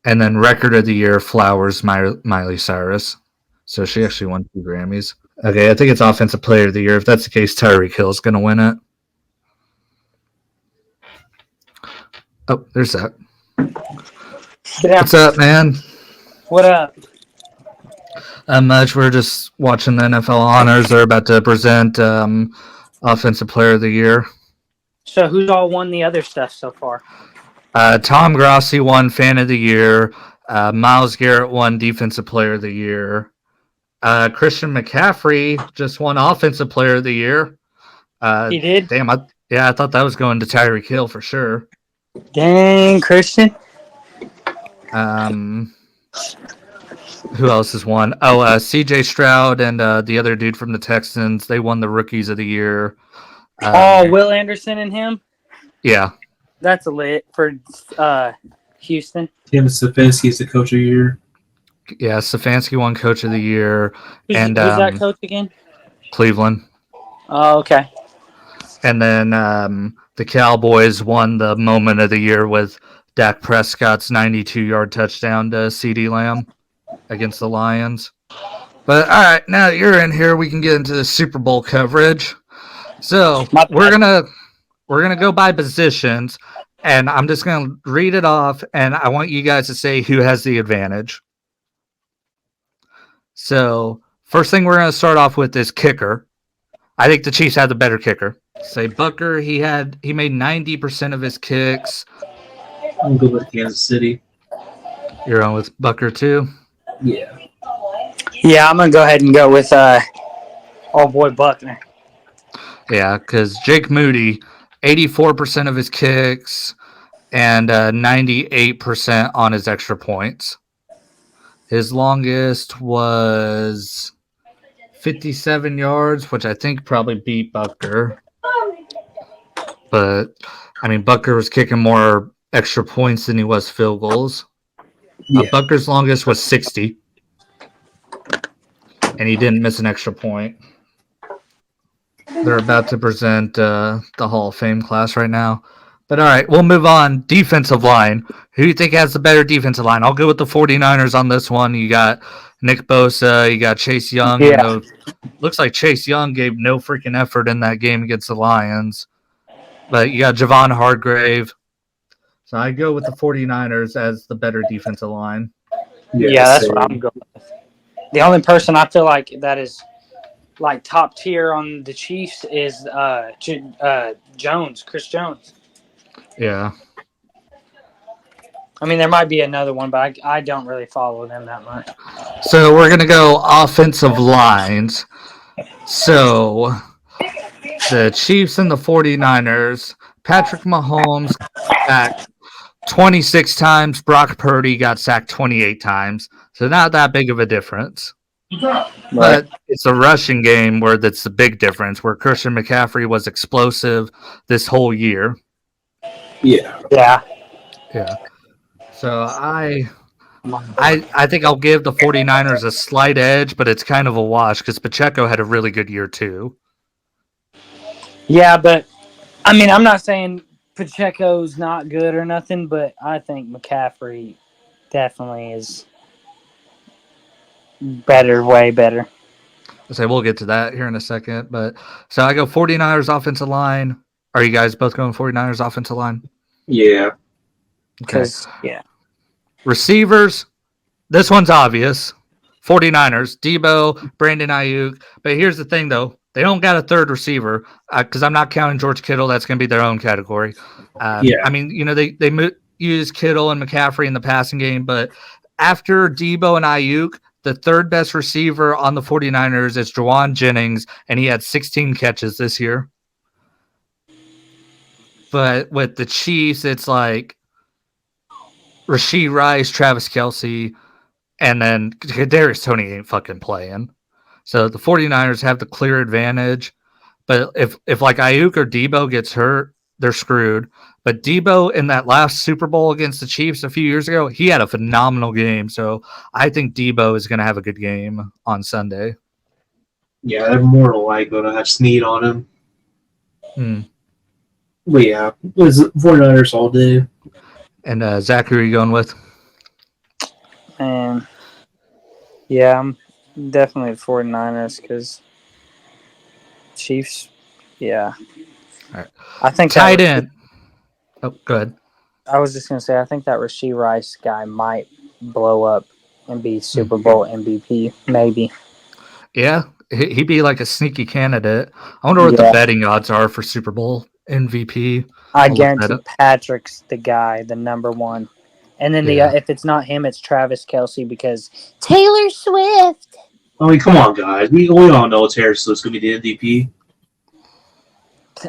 And then Record of the Year, Flowers, Miley Cyrus. So she actually won 2 Grammys. Okay, I think it's Offensive Player of the Year. If that's the case, Tyreek Hill's going to win it. Oh, there's that. What's up, man? What up? Not much. We're just watching the NFL honors. They're about to present Offensive Player of the Year. So who's all won the other stuff so far? Tom Grossi won Fan of the Year. Myles Garrett won Defensive Player of the Year. Christian McCaffrey just won Offensive Player of the Year. He did? Damn, I thought that was going to Tyreek Hill for sure. Dang, Christian. Who else has won? Oh, CJ Stroud and the other dude from the Texans. They won the Rookies of the Year. Will Anderson and him? Yeah. That's a lit for Houston. Tim Stefanski is the Coach of the Year. Yeah, Stefanski won Coach of the Year. Who's that coach again? Cleveland. Oh, okay. And then the Cowboys won the Moment of the Year with Dak Prescott's 92-yard touchdown to CeeDee Lamb against the Lions. But all right, now that you're in here, we can get into the Super Bowl coverage. So we're gonna go by positions, and I'm just gonna read it off, and I want you guys to say who has the advantage. So first thing we're gonna start off with is kicker. I think the Chiefs had the better kicker. Say Bucker, he made 90% of his kicks. I'm good with Kansas City. You're on with Bucker too? Yeah. Yeah, I'm gonna go ahead and go with old boy Buckner. Yeah, because Jake Moody, 84% of his kicks and 98% on his extra points. His longest was 57 yards, which I think probably beat Bucker. But, I mean, Bucker was kicking more extra points than he was field goals. Yeah. Bucker's longest was 60. And he didn't miss an extra point. They're about to present the Hall of Fame class right now. But all right, we'll move on. Defensive line. Who do you think has the better defensive line? I'll go with the 49ers on this one. You got Nick Bosa. You got Chase Young. Yeah. You know, looks like Chase Young gave no freaking effort in that game against the Lions. But you got Javon Hargrave. So I go with the 49ers as the better defensive line. Yeah, that's what I'm going with. The only person I feel like that is like top tier on the Chiefs is Jones, Chris Jones. Yeah. I mean, there might be another one, but I don't really follow them that much. So we're going to go offensive lines. So the Chiefs and the 49ers, Patrick Mahomes sacked 26 times. Brock Purdy got sacked 28 times. So not that big of a difference. But it's a rushing game where that's the big difference, where Christian McCaffrey was explosive this whole year. Yeah. Yeah. Yeah. So I think I'll give the 49ers a slight edge, but it's kind of a wash because Pacheco had a really good year too. Yeah, but I mean, I'm not saying Pacheco's not good or nothing, but I think McCaffrey definitely is better, way better. I say we'll get to that here in a second. But so I go 49ers offensive line. Are you guys both going 49ers offensive line? Yeah. Okay. Yeah. Receivers, this one's obvious. 49ers, Debo, Brandon Ayuk. But here's the thing, though. They don't got a third receiver because I'm not counting George Kittle. That's going to be their own category. Yeah. I mean, you know, they use Kittle and McCaffrey in the passing game. But after Debo and Ayuk, the third best receiver on the 49ers is Juwan Jennings, and he had 16 catches this year. But with the Chiefs, it's like Rashee Rice, Travis Kelce, and then Kadarius Toney ain't fucking playing. So the 49ers have the clear advantage. But if like Ayuk or Debo gets hurt, they're screwed. But Debo in that last Super Bowl against the Chiefs a few years ago, he had a phenomenal game. So I think Debo is going to have a good game on Sunday. Yeah, they're more likely going to have Snead on him. But yeah, it was 49ers all day. And Zach, who are you going with? And yeah, I'm definitely 49ers because Chiefs, yeah. All right. I think tight end. Oh, go ahead. I was just going to say, I think that Rashee Rice guy might blow up and be Super Bowl MVP, maybe. Yeah, he'd be like a sneaky candidate. I wonder what the betting odds are for Super Bowl MVP. I guarantee Patrick's the guy, the number one. And then if it's not him, it's Travis Kelce because Taylor Swift. I mean, come on, guys. We all know Taylor Swift's going to be the MVP.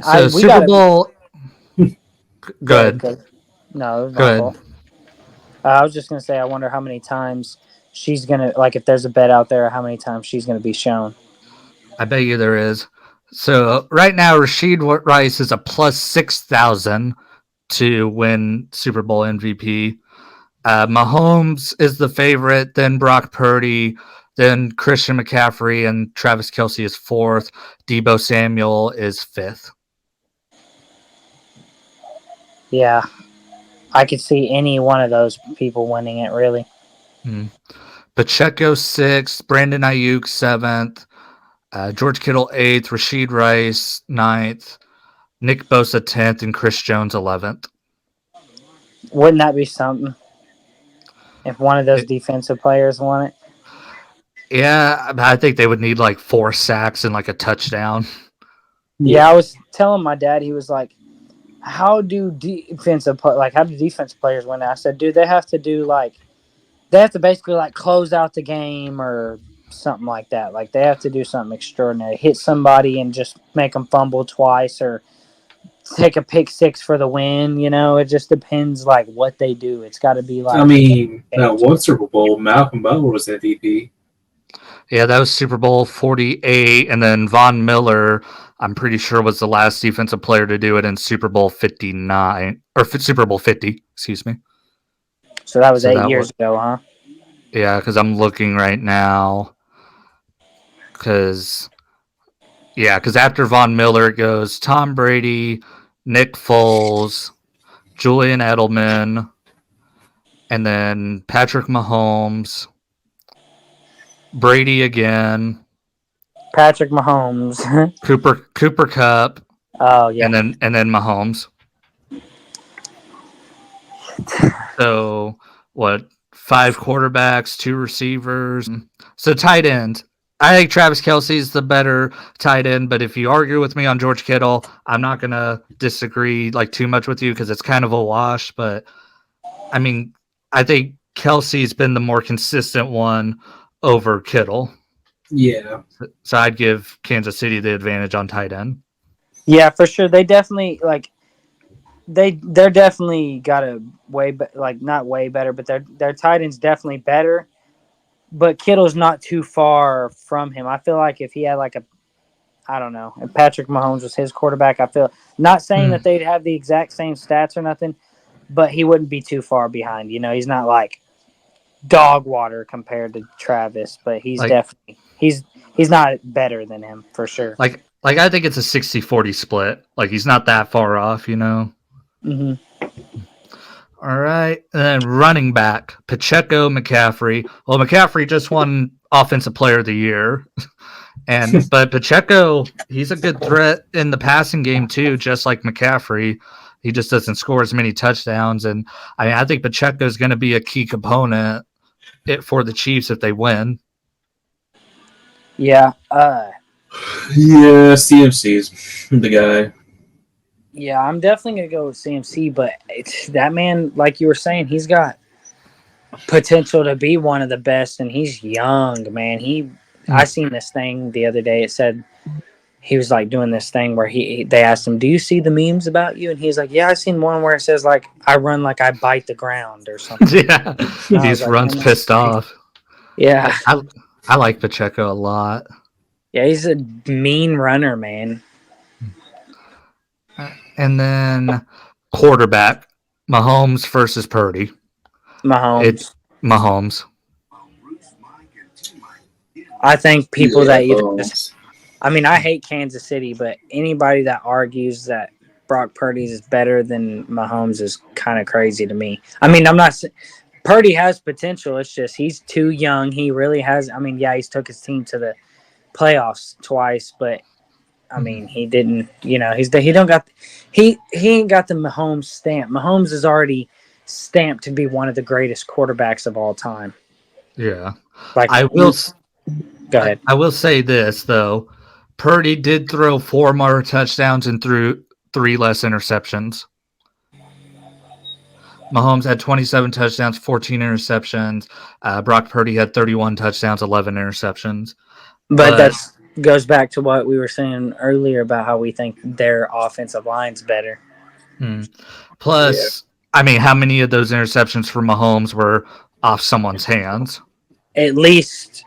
So Super Bowl. Go ahead. No, go ahead. I was just going to say, I wonder how many times she's going to, like, if there's a bet out there, how many times she's going to be shown. I bet you there is. So right now, Rashee Rice is a plus 6,000 to win Super Bowl MVP. Mahomes is the favorite, then Brock Purdy, then Christian McCaffrey, and Travis Kelce is fourth. Debo Samuel is fifth. Yeah. I could see any one of those people winning it, really. Pacheco sixth, Brandon Ayuk seventh, George Kittle eighth, Rashee Rice ninth, Nick Bosa 10th, and Chris Jones 11th. Wouldn't that be something if one of those defensive players won it? Yeah, I think they would need like 4 sacks and like a touchdown. Yeah, I was telling my dad, he was like, how do defense players win? I said, dude, they have to basically like close out the game or something like that. Like they have to do something extraordinary, hit somebody and just make them fumble twice or take a pick six for the win. It just depends like what they do. It's got to be like. I mean, that one Super Bowl, Malcolm Butler was MVP. Yeah, that was Super Bowl 48, and then Von Miller, I'm pretty sure, was the last defensive player to do it in Super Bowl 59 or Super Bowl 50. Excuse me. So that was 8 years ago, huh? Yeah, because I'm looking right now. Because after Von Miller, it goes Tom Brady, Nick Foles, Julian Edelman, and then Patrick Mahomes, Brady again, Patrick Mahomes, Cooper Kupp. Oh yeah, and then Mahomes. So what? 5 quarterbacks, 2 receivers. So tight end. I think Travis Kelce's the better tight end, but if you argue with me on George Kittle, I'm not gonna disagree like too much with you because it's kind of a wash. But I mean, I think Kelce's been the more consistent one over Kittle. Yeah. So I'd give Kansas City the advantage on tight end. Yeah, for sure. They definitely they're definitely got a not way better, but their tight end's definitely better. But Kittle's not too far from him. I feel like if he had I don't know, if Patrick Mahomes was his quarterback, I feel not saying that they'd have the exact same stats or nothing, but he wouldn't be too far behind. He's not like dog water compared to Travis, but he's definitely he's not better than him for sure. Like I think it's a 60-40 split. Like he's not that far off, Mm-hmm. All right. And then running back, Pacheco, McCaffrey. Well, McCaffrey just won Offensive Player of the Year. But Pacheco, he's a good threat in the passing game too, just like McCaffrey. He just doesn't score as many touchdowns. And I think Pacheco is going to be a key component for the Chiefs if they win. Yeah. Yeah, CMC's the guy. Yeah, I'm definitely going to go with CMC, but that man, like you were saying, he's got potential to be one of the best, and he's young, man. I seen this thing the other day. It said he was like doing this thing where they asked him, "Do you see the memes about you?" And he's like, "Yeah, I seen one where it says like I run like I bite the ground or something." Yeah, he just runs pissed off. Yeah, I like Pacheco a lot. Yeah, he's a mean runner, man. And then quarterback, Mahomes versus Purdy. Mahomes. Mahomes. I think people that I hate Kansas City, but anybody that argues that Brock Purdy is better than Mahomes is kind of crazy to me. I mean, Purdy has potential. It's just he's too young. He really has. I mean, yeah, he's took his team to the playoffs twice, but I mean, he didn't. He ain't got the Mahomes stamp. Mahomes is already stamped to be one of the greatest quarterbacks of all time. Yeah, Go ahead. I will say this though, Purdy did throw 4 more touchdowns and threw 3 less interceptions. Mahomes had 27 touchdowns, 14 interceptions. Brock Purdy had 31 touchdowns, 11 interceptions. But that goes back to what we were saying earlier about how we think their offensive line's better. Plus, I mean, how many of those interceptions for Mahomes were off someone's hands? At least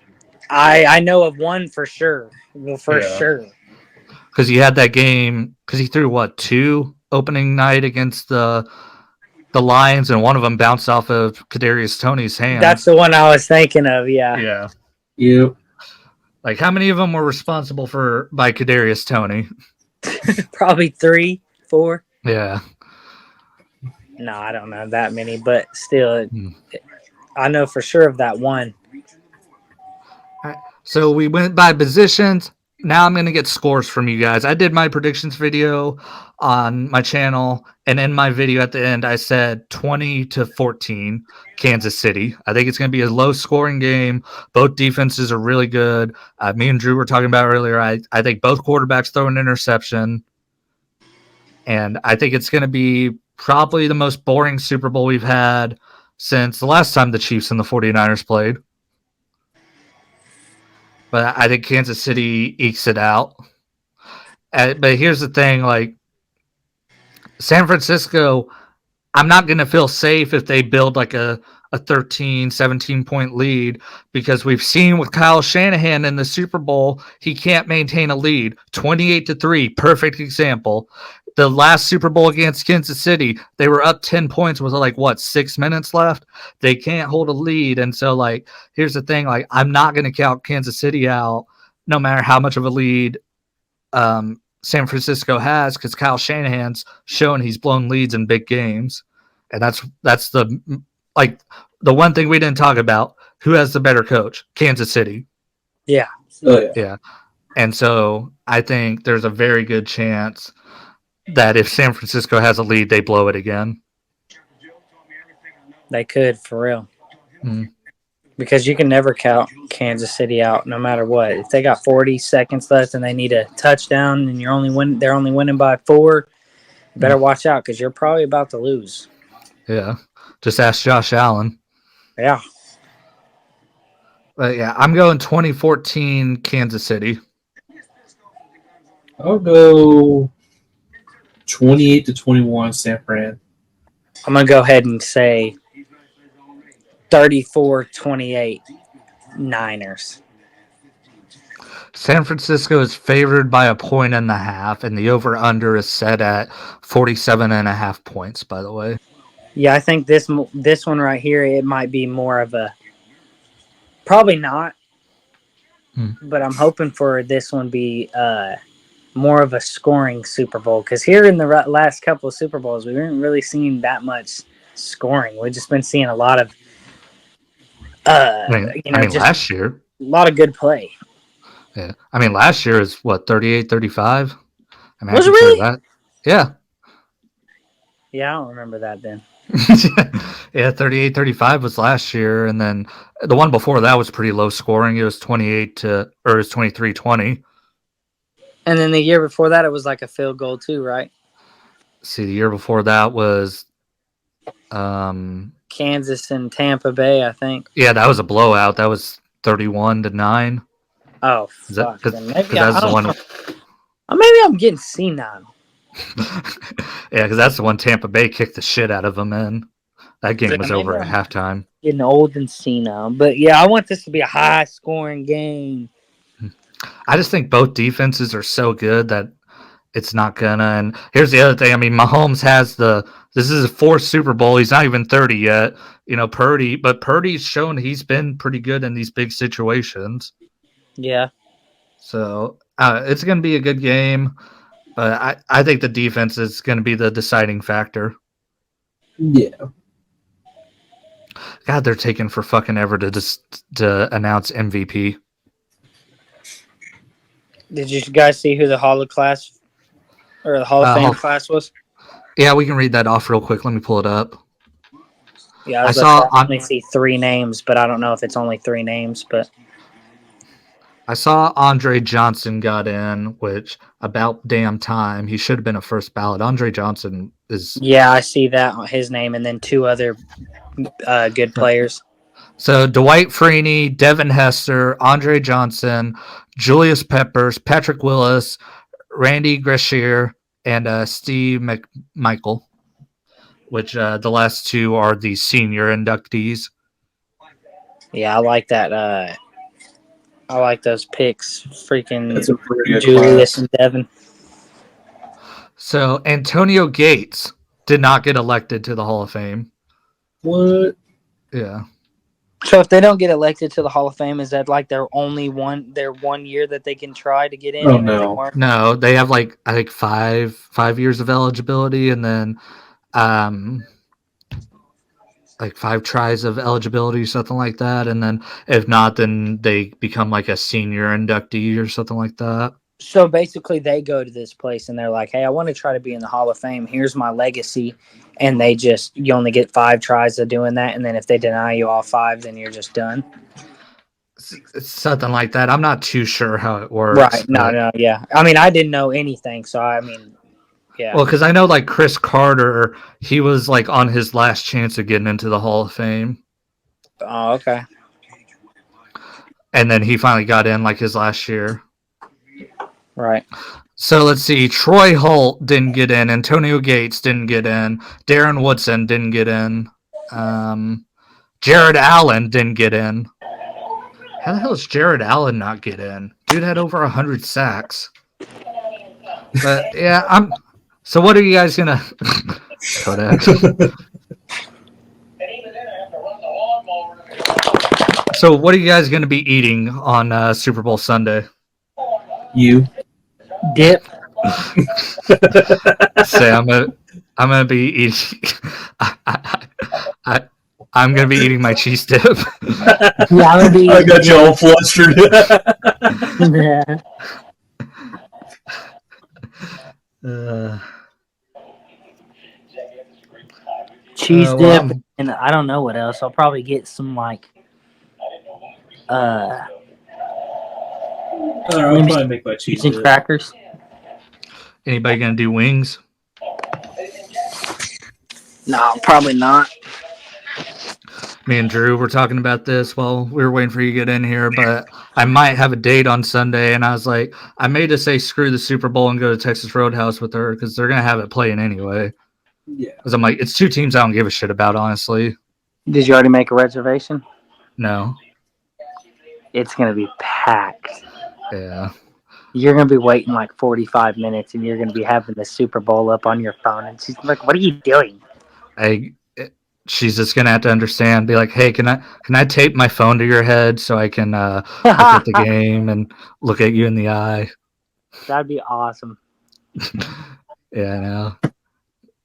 I know of one for sure. Well, sure. Because you had that game, because he threw, 2 opening night against the Lions, and one of them bounced off of Kadarius Toney's hand. That's the one I was thinking of, yeah. Yeah. Yep. Like, how many of them were responsible by Kadarius Toney? Probably 3, 4. Yeah. No, I don't know that many, but still, I know for sure of that one. So we went by positions. Now I'm going to get scores from you guys. I did my predictions video on my channel, And in my video at the end, I said 20-14 Kansas City. I think it's going to be a low-scoring game. Both defenses are really good. Me and Drew were talking about earlier. I think both quarterbacks throw an interception. And I think it's going to be probably the most boring Super Bowl we've had since the last time the Chiefs and the 49ers played. But I think Kansas City ekes it out. But here's the thing, like, San Francisco, I'm not going to feel safe if they build like a 13, 17-point lead, because we've seen with Kyle Shanahan in the Super Bowl, he can't maintain a lead. 28-3, perfect example. The last Super Bowl against Kansas City, they were up 10 points with 6 minutes left. They can't hold a lead. And so, like, here's the thing, like, I'm not going to count Kansas City out no matter how much of a lead San Francisco has, because Kyle Shanahan's shown he's blown leads in big games. And that's the one thing we didn't talk about. Who has the better coach? Kansas City. Yeah. Oh, Yeah. And so I think there's a very good chance that if San Francisco has a lead, they blow it again. They could, for real. Mm. Because you can never count Kansas City out, no matter what. If they got 40 seconds left and they need a touchdown, and they're only winning by 4, you better watch out, because you're probably about to lose. Yeah. Just ask Josh Allen. Yeah. But yeah, I'm going 2014 Kansas City. I'll go 28-21 San Fran. I'm going to go ahead and say 34-28 Niners. San Francisco is favored by 1.5 and the over-under is set at 47.5 points, by the way. Yeah, I think this one right here, it might be more of a – probably not, but I'm hoping for this one be more of a scoring Super Bowl, because here in the last couple of Super Bowls, we weren't really seeing that much scoring. We've just been seeing a lot of last year. A lot of good play. Yeah. I mean, last year is what, 38-35? I mean, was it really? That. Yeah. Yeah, I don't remember that then. Yeah, 38-35 was last year, and then the one before that was pretty low scoring. It was 23-20. And then the year before that, it was like a field goal too, right? See, the year before that was Kansas and Tampa Bay, I think. Yeah, that was a blowout. That was 31-9. Oh, fuck. Maybe that's the one. Maybe I'm getting senile. Yeah, because that's the one Tampa Bay kicked the shit out of them in. That game was over at halftime. Getting old and senile. But yeah, I want this to be a high-scoring game. I just think both defenses are so good that it's not gonna. And here's the other thing. I mean, Mahomes has this is his 4th Super Bowl. He's not even 30 yet. Purdy's shown he's been pretty good in these big situations. Yeah. So it's going to be a good game. But I think the defense is going to be the deciding factor. Yeah. God, they're taking for fucking ever to announce MVP. Did you guys see who the Hall of Fame class was? Yeah, we can read that off real quick. Let me pull it up. Yeah, I only see 3 names, but I don't know if it's only 3 names. But I saw Andre Johnson got in, which about damn time. He should have been a first ballot. Andre Johnson is. Yeah, I see that his name, and then 2 other good players. So Dwight Freeney, Devin Hester, Andre Johnson, Julius Peppers, Patrick Willis, Randy Grechier, and Steve McMichael, which the last 2 are the senior inductees. Yeah, I like that. I like those picks. Freaking That's a pretty good Julius class. and Devin. So Antonio Gates did not get elected to the Hall of Fame. What? Yeah. So if they don't get elected to the Hall of Fame, is that like their 1 year that they can try to get in? Oh, no. No, they have I think 5 years of eligibility, and then 5 tries of eligibility, something like that. And then if not, then they become a senior inductee or something like that. So basically, they go to this place and they're like, "Hey, I want to try to be in the Hall of Fame. Here's my legacy." And you only get 5 tries of doing that, and then if they deny you all 5, then you're just done. It's something like that. I'm not too sure how it works. Right? No, yeah. I mean, I didn't know anything, so I mean, yeah. Well, because I know like Chris Carter, he was like on his last chance of getting into the Hall of Fame, Oh, okay. and then he finally got in like his last year. Right. So let's see. Troy Holt didn't get in. Antonio Gates didn't get in. Darren Woodson didn't get in. Jared Allen didn't get in. How the hell does Jared Allen not get in? Dude had over 100 sacks. But yeah, So what are you guys gonna? Kodak. So what are you guys gonna be eating on Super Bowl Sunday? You. Dip. Say I'm gonna be eating. I'm gonna be eating my cheese dip. Yeah, I'm gonna be. I got you all flustered. Yeah. Cheese dip, and I don't know what else. I'll probably get some like. I'll probably make my cheese and dip. crackers. Anybody gonna do wings? No, probably not. Me and Drew were talking about this while we were waiting for you to get in here, but I might have a date on Sunday, and I was like, I made to say screw the Super Bowl and go to Texas Roadhouse with her because they're gonna have it playing anyway. Yeah. Because I'm like, it's 2 teams I don't give a shit about, honestly. Did you already make a reservation? No. It's gonna be packed. Yeah. You're gonna be waiting like 45 minutes, and you're gonna be having the Super Bowl up on your phone, and she's like, "What are you doing?" She's just gonna have to understand. Be like, hey, can I tape my phone to your head so I can look at the game and look at you in the eye? That'd be awesome. Yeah, I know.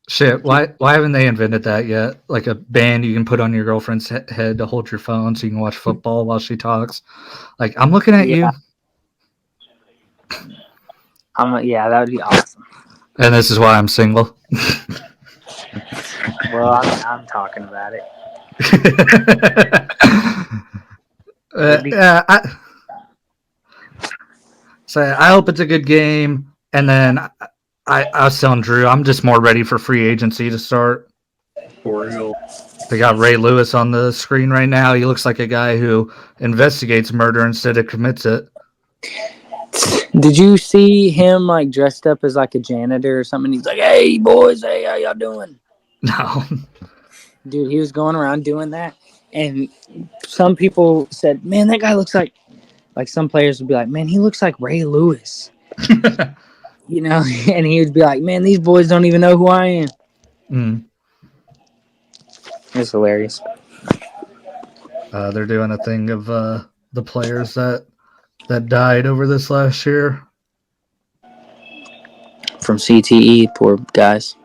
Shit, why haven't they invented that yet? Like a band you can put on your girlfriend's head to hold your phone so you can watch football while she talks. Like, I'm looking at you. Yeah, that would be awesome. And this is why I'm single. Well, I'm talking about it. I hope it's a good game. And then I was telling Drew, I'm just more ready for free agency to start. For real. They got Ray Lewis on the screen right now. He looks like a guy who investigates murder instead of commits it. Did you see him like dressed up as like a janitor or something? He's like, "Hey boys, hey, how y'all doing?" No. Dude, he was going around doing that, and some people said, "Man, that guy looks like some players would be like, man, he looks like Ray Lewis." You know, and he would be like, "Man, these boys don't even know who I am." Mm. It's hilarious. They're doing a thing of the players that died over this last year. From CTE, poor guys.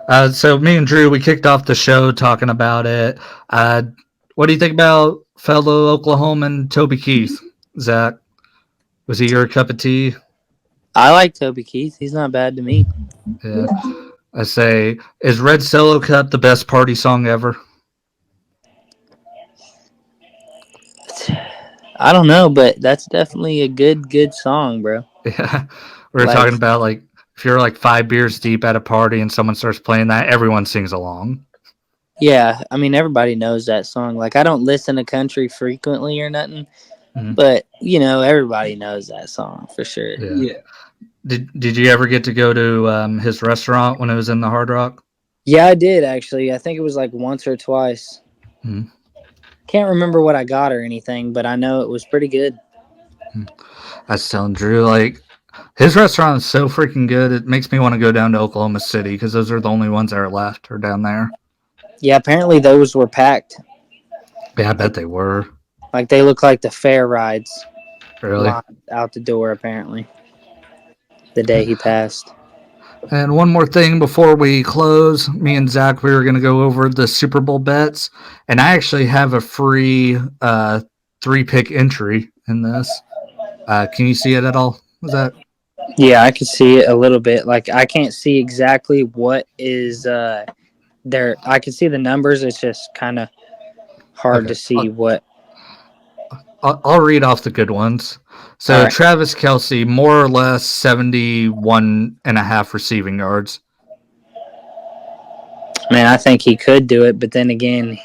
Yeah. So me and Drew, we kicked off the show talking about it. What do you think about fellow Oklahoman Toby Keith? Zach, was he your cup of tea? I like Toby Keith. He's not bad to me. Yeah. I say, is Red Solo Cup the best party song ever? I don't know, but that's definitely a good song, bro. Yeah. We're talking about like if you're like 5 beers deep at a party and someone starts playing that, everyone sings along. Yeah, I mean everybody knows that song. Like I don't listen to country frequently or nothing, but you know everybody knows that song for sure. Yeah. Did you ever get to go to his restaurant when it was in the Hard Rock? Yeah, I did actually. I think it was like once or twice. Mm-hmm. Can't remember what I got or anything, but I know it was pretty good. I was telling Drew, like, his restaurant is so freaking good, it makes me want to go down to Oklahoma City because those are the only ones that are left or down there. Yeah, apparently those were packed. Yeah, I bet they were. Like, they look like the fair rides. Really? Out the door, apparently. The day he passed. And one more thing before we close, me and Zach, we were going to go over the Super Bowl bets, and I actually have a free 3-pick entry in this. Can you see it at all? Was that Yeah, I can see it a little bit. Like I can't see exactly what is there. I can see the numbers. It's just kind of hard okay? to see what. I'll read off the good ones. All So right. Travis Kelce, more or less 71.5 receiving yards. Man, I think he could do it, but then again,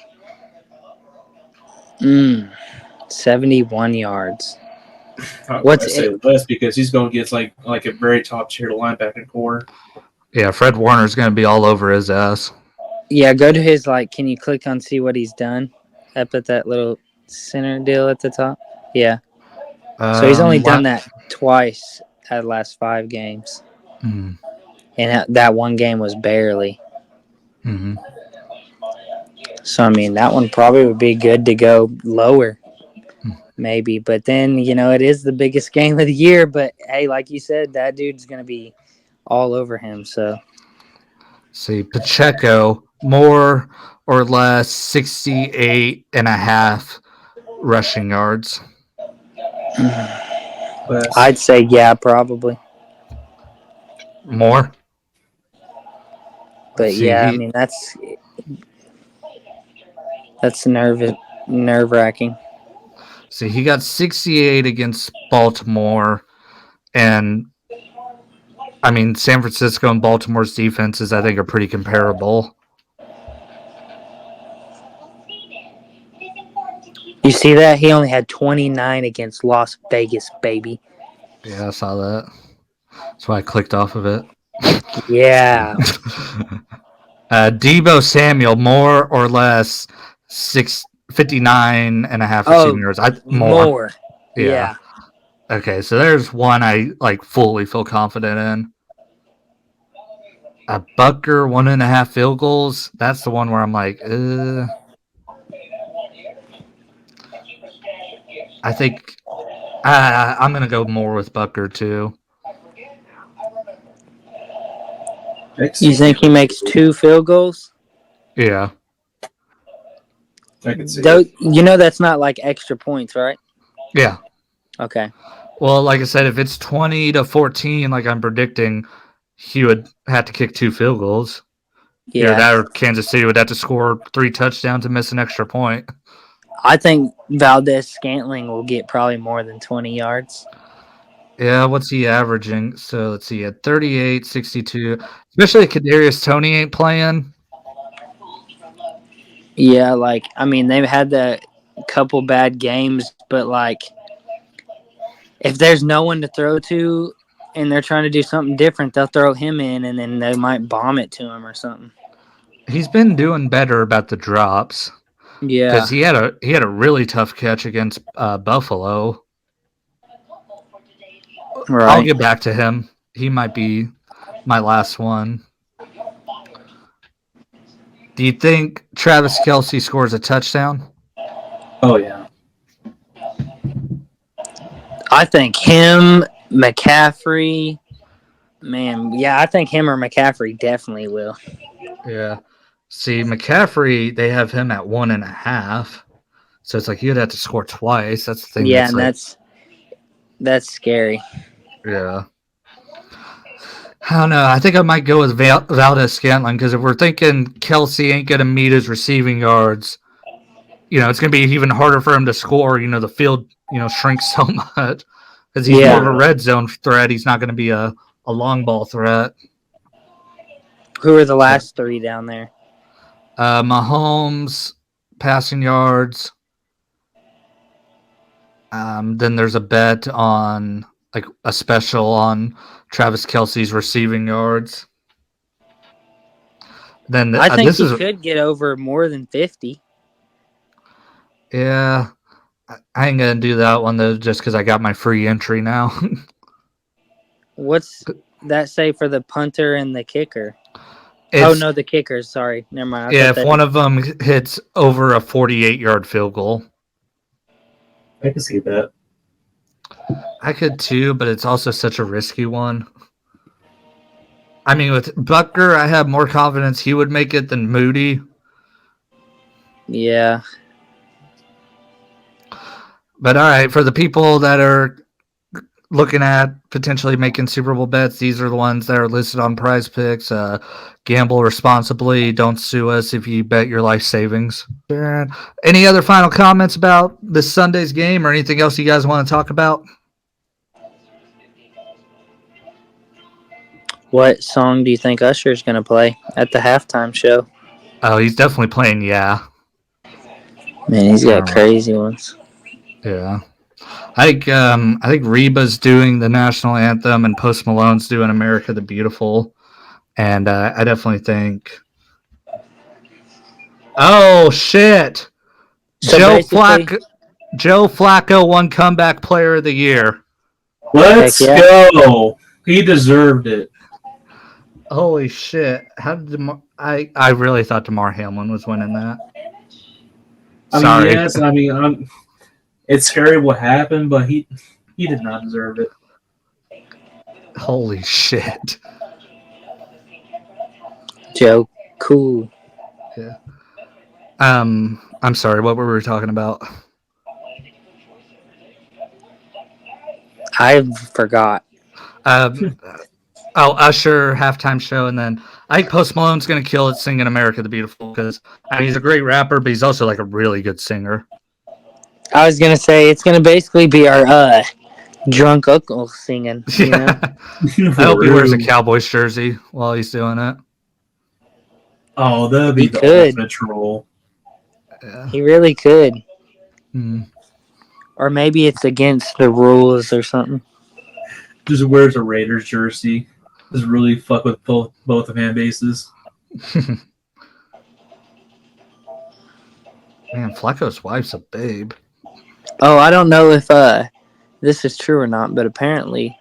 71 yards. I say less because he's going to get like a very top tier linebacker core. Yeah, Fred Warner's going to be all over his ass. Yeah, go to his can you click on see what he's done up at that little center deal at the top? Yeah. So he's only done that twice out of the last 5 games. Mm. And that one game was barely. Mm-hmm. So, I mean, that one probably would be good to go lower, maybe. But then, it is the biggest game of the year. But, hey, like you said, that dude's going to be all over him. So, see, Pacheco, more or less 68.5 rushing yards. I'd say, yeah, probably. More? But, see, yeah, I mean, that's nerve-wracking. See, he got 68 against Baltimore, and I mean, San Francisco and Baltimore's defenses, I think, are pretty comparable. You see that? He only had 29 against Las Vegas, baby. Yeah, I saw that. That's why I clicked off of it. Yeah. Deebo Samuel, more or less 59.5 receiving yards. More. Yeah. Okay, so there's one I fully feel confident in. Butker, 1.5 field goals. That's the one where I'm like, I think I'm gonna go more with Butker too. You think he makes 2 field goals? Yeah. I can see it. That's not like extra points, right? Yeah. Okay. Well, like I said, if it's 20-14, like I'm predicting, he would have to kick 2 field goals. Yeah. That or Kansas City would have to score 3 touchdowns and miss an extra point. I think Valdez-Scantling will get probably more than 20 yards. Yeah, what's he averaging? So let's see, at 38, 62. Especially Kadarius Toney ain't playing. Yeah, they've had a couple bad games, but if there's no one to throw to and they're trying to do something different, they'll throw him in and then they might bomb it to him or something. He's been doing better about the drops. Yeah. Because he had a really tough catch against Buffalo. Right. I'll get back to him. He might be my last one. Do you think Travis Kelce scores a touchdown? Oh, yeah. I think him, McCaffrey, I think him or McCaffrey definitely will. Yeah. See, McCaffrey, they have him at 1.5. So it's like you'd have to score twice. That's the thing. Yeah, and that's scary. Yeah. I don't know. I think I might go with Valdez-Scantling because if we're thinking Kelce ain't going to meet his receiving yards, it's going to be even harder for him to score. The field, shrinks so much because he's more of a red zone threat. He's not going to be a long ball threat. Who are the last 3 down there? Mahomes, passing yards. Then there's a bet on a special on Travis Kelce's receiving yards. Then I think he could get over more than 50. Yeah, I ain't gonna do that one though, just because I got my free entry now. What's that say for the punter and the kicker? The kickers. Sorry, never mind. If one of them hits over a 48-yard field goal, I can see that. I could too, but it's also such a risky one. I mean, with Butker, I have more confidence he would make it than Moody. Yeah. But all right, for the people that are looking at potentially making Super Bowl bets, these are the ones that are listed on Prize Picks. Gamble responsibly. Don't sue us if you bet your life savings. Any other final comments about this Sunday's game or anything else you guys want to talk about? What song do you think Usher's going to play at the halftime show? Oh, he's definitely playing Yeah. Man, he's got crazy ones. Yeah. I think Reba's doing the national anthem and Post Malone's doing America the Beautiful. And I definitely think... Oh, shit! So Joe Flacco won Comeback Player of the Year. Let's go! He deserved it. Holy shit! How did I really thought DeMar Hamlin was winning that. Sorry. Yes. It's scary what happened, but he did not deserve it. Holy shit! Joe, cool. Yeah. I'm sorry. What were we talking about? I forgot. Usher halftime show, and then I think Post Malone's gonna kill it singing "America the Beautiful" because he's a great rapper, but he's also like a really good singer. I was gonna say it's gonna basically be our drunk uncle singing. You know? I hope he wears a Cowboys jersey while he's doing it. Oh, that'd be the ultimate troll. Yeah. He really could. Mm. Or maybe it's against the rules or something. Just wears a Raiders jersey. Just really fuck with both the fan bases. Man, Flacco's wife's a babe. Oh, I don't know if this is true or not, but apparently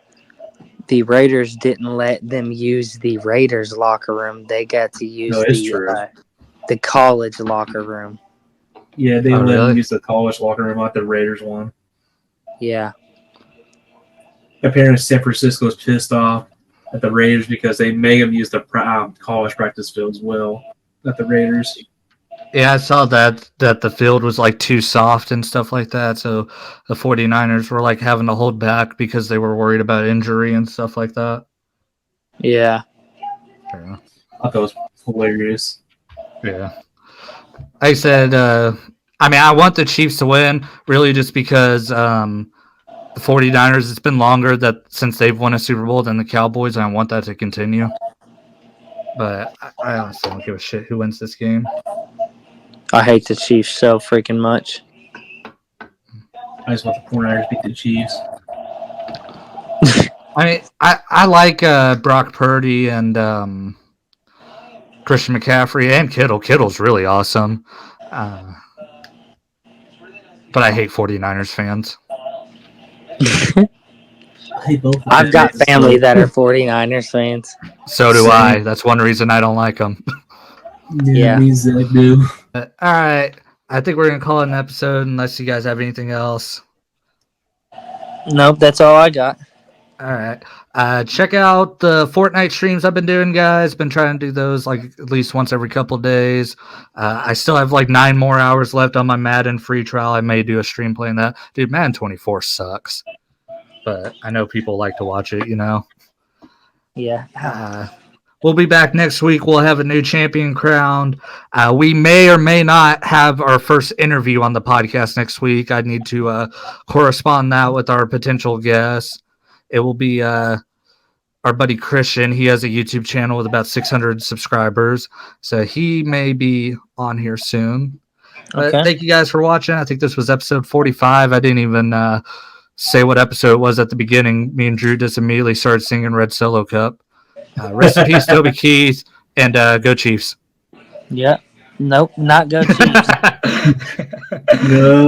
the Raiders didn't let them use the Raiders locker room. They got to use the college locker room. Yeah, they let them use the college locker room, not the Raiders one. Yeah. Apparently, San Francisco's pissed off at the Raiders because they made them use the college practice field as well, not the Raiders. Yeah, I saw that the field was like too soft and stuff like that, so the 49ers were like having to hold back because they were worried about injury and stuff like that. Yeah. Yeah. I thought it was hilarious. Yeah. I said, I want the Chiefs to win, really just because the 49ers, it's been longer since they've won a Super Bowl than the Cowboys, and I want that to continue. But I honestly don't give a shit who wins this game. I hate the Chiefs so freaking much. I just want the 49ers to beat the Chiefs. I like Brock Purdy and Christian McCaffrey and Kittle. Kittle's really awesome. But I hate 49ers fans. I hate both. I've got family that are 49ers fans. So do I. That's one reason I don't like them. Yeah. Me Zach do. All right. I think we're going to call it an episode unless you guys have anything else. Nope, that's all I got. All right. Check out the Fortnite streams I've been doing, guys. Been trying to do those like at least once every couple of days. I still have like 9 more hours left on my Madden free trial. I may do a stream playing that. Dude, Madden 24 sucks. But I know people like to watch it, you know? Yeah. We'll be back next week. We'll have a new champion crowned. We may or may not have our first interview on the podcast next week. I need to correspond that with our potential guests. It will be our buddy Christian. He has a YouTube channel with about 600 subscribers. So he may be on here soon. But thank you guys for watching. I think this was episode 45. I didn't even say what episode it was at the beginning. Me and Drew just immediately started singing Red Solo Cup. Rest in peace, Toby Keith, and go Chiefs. Yeah. Nope, not go Chiefs. No.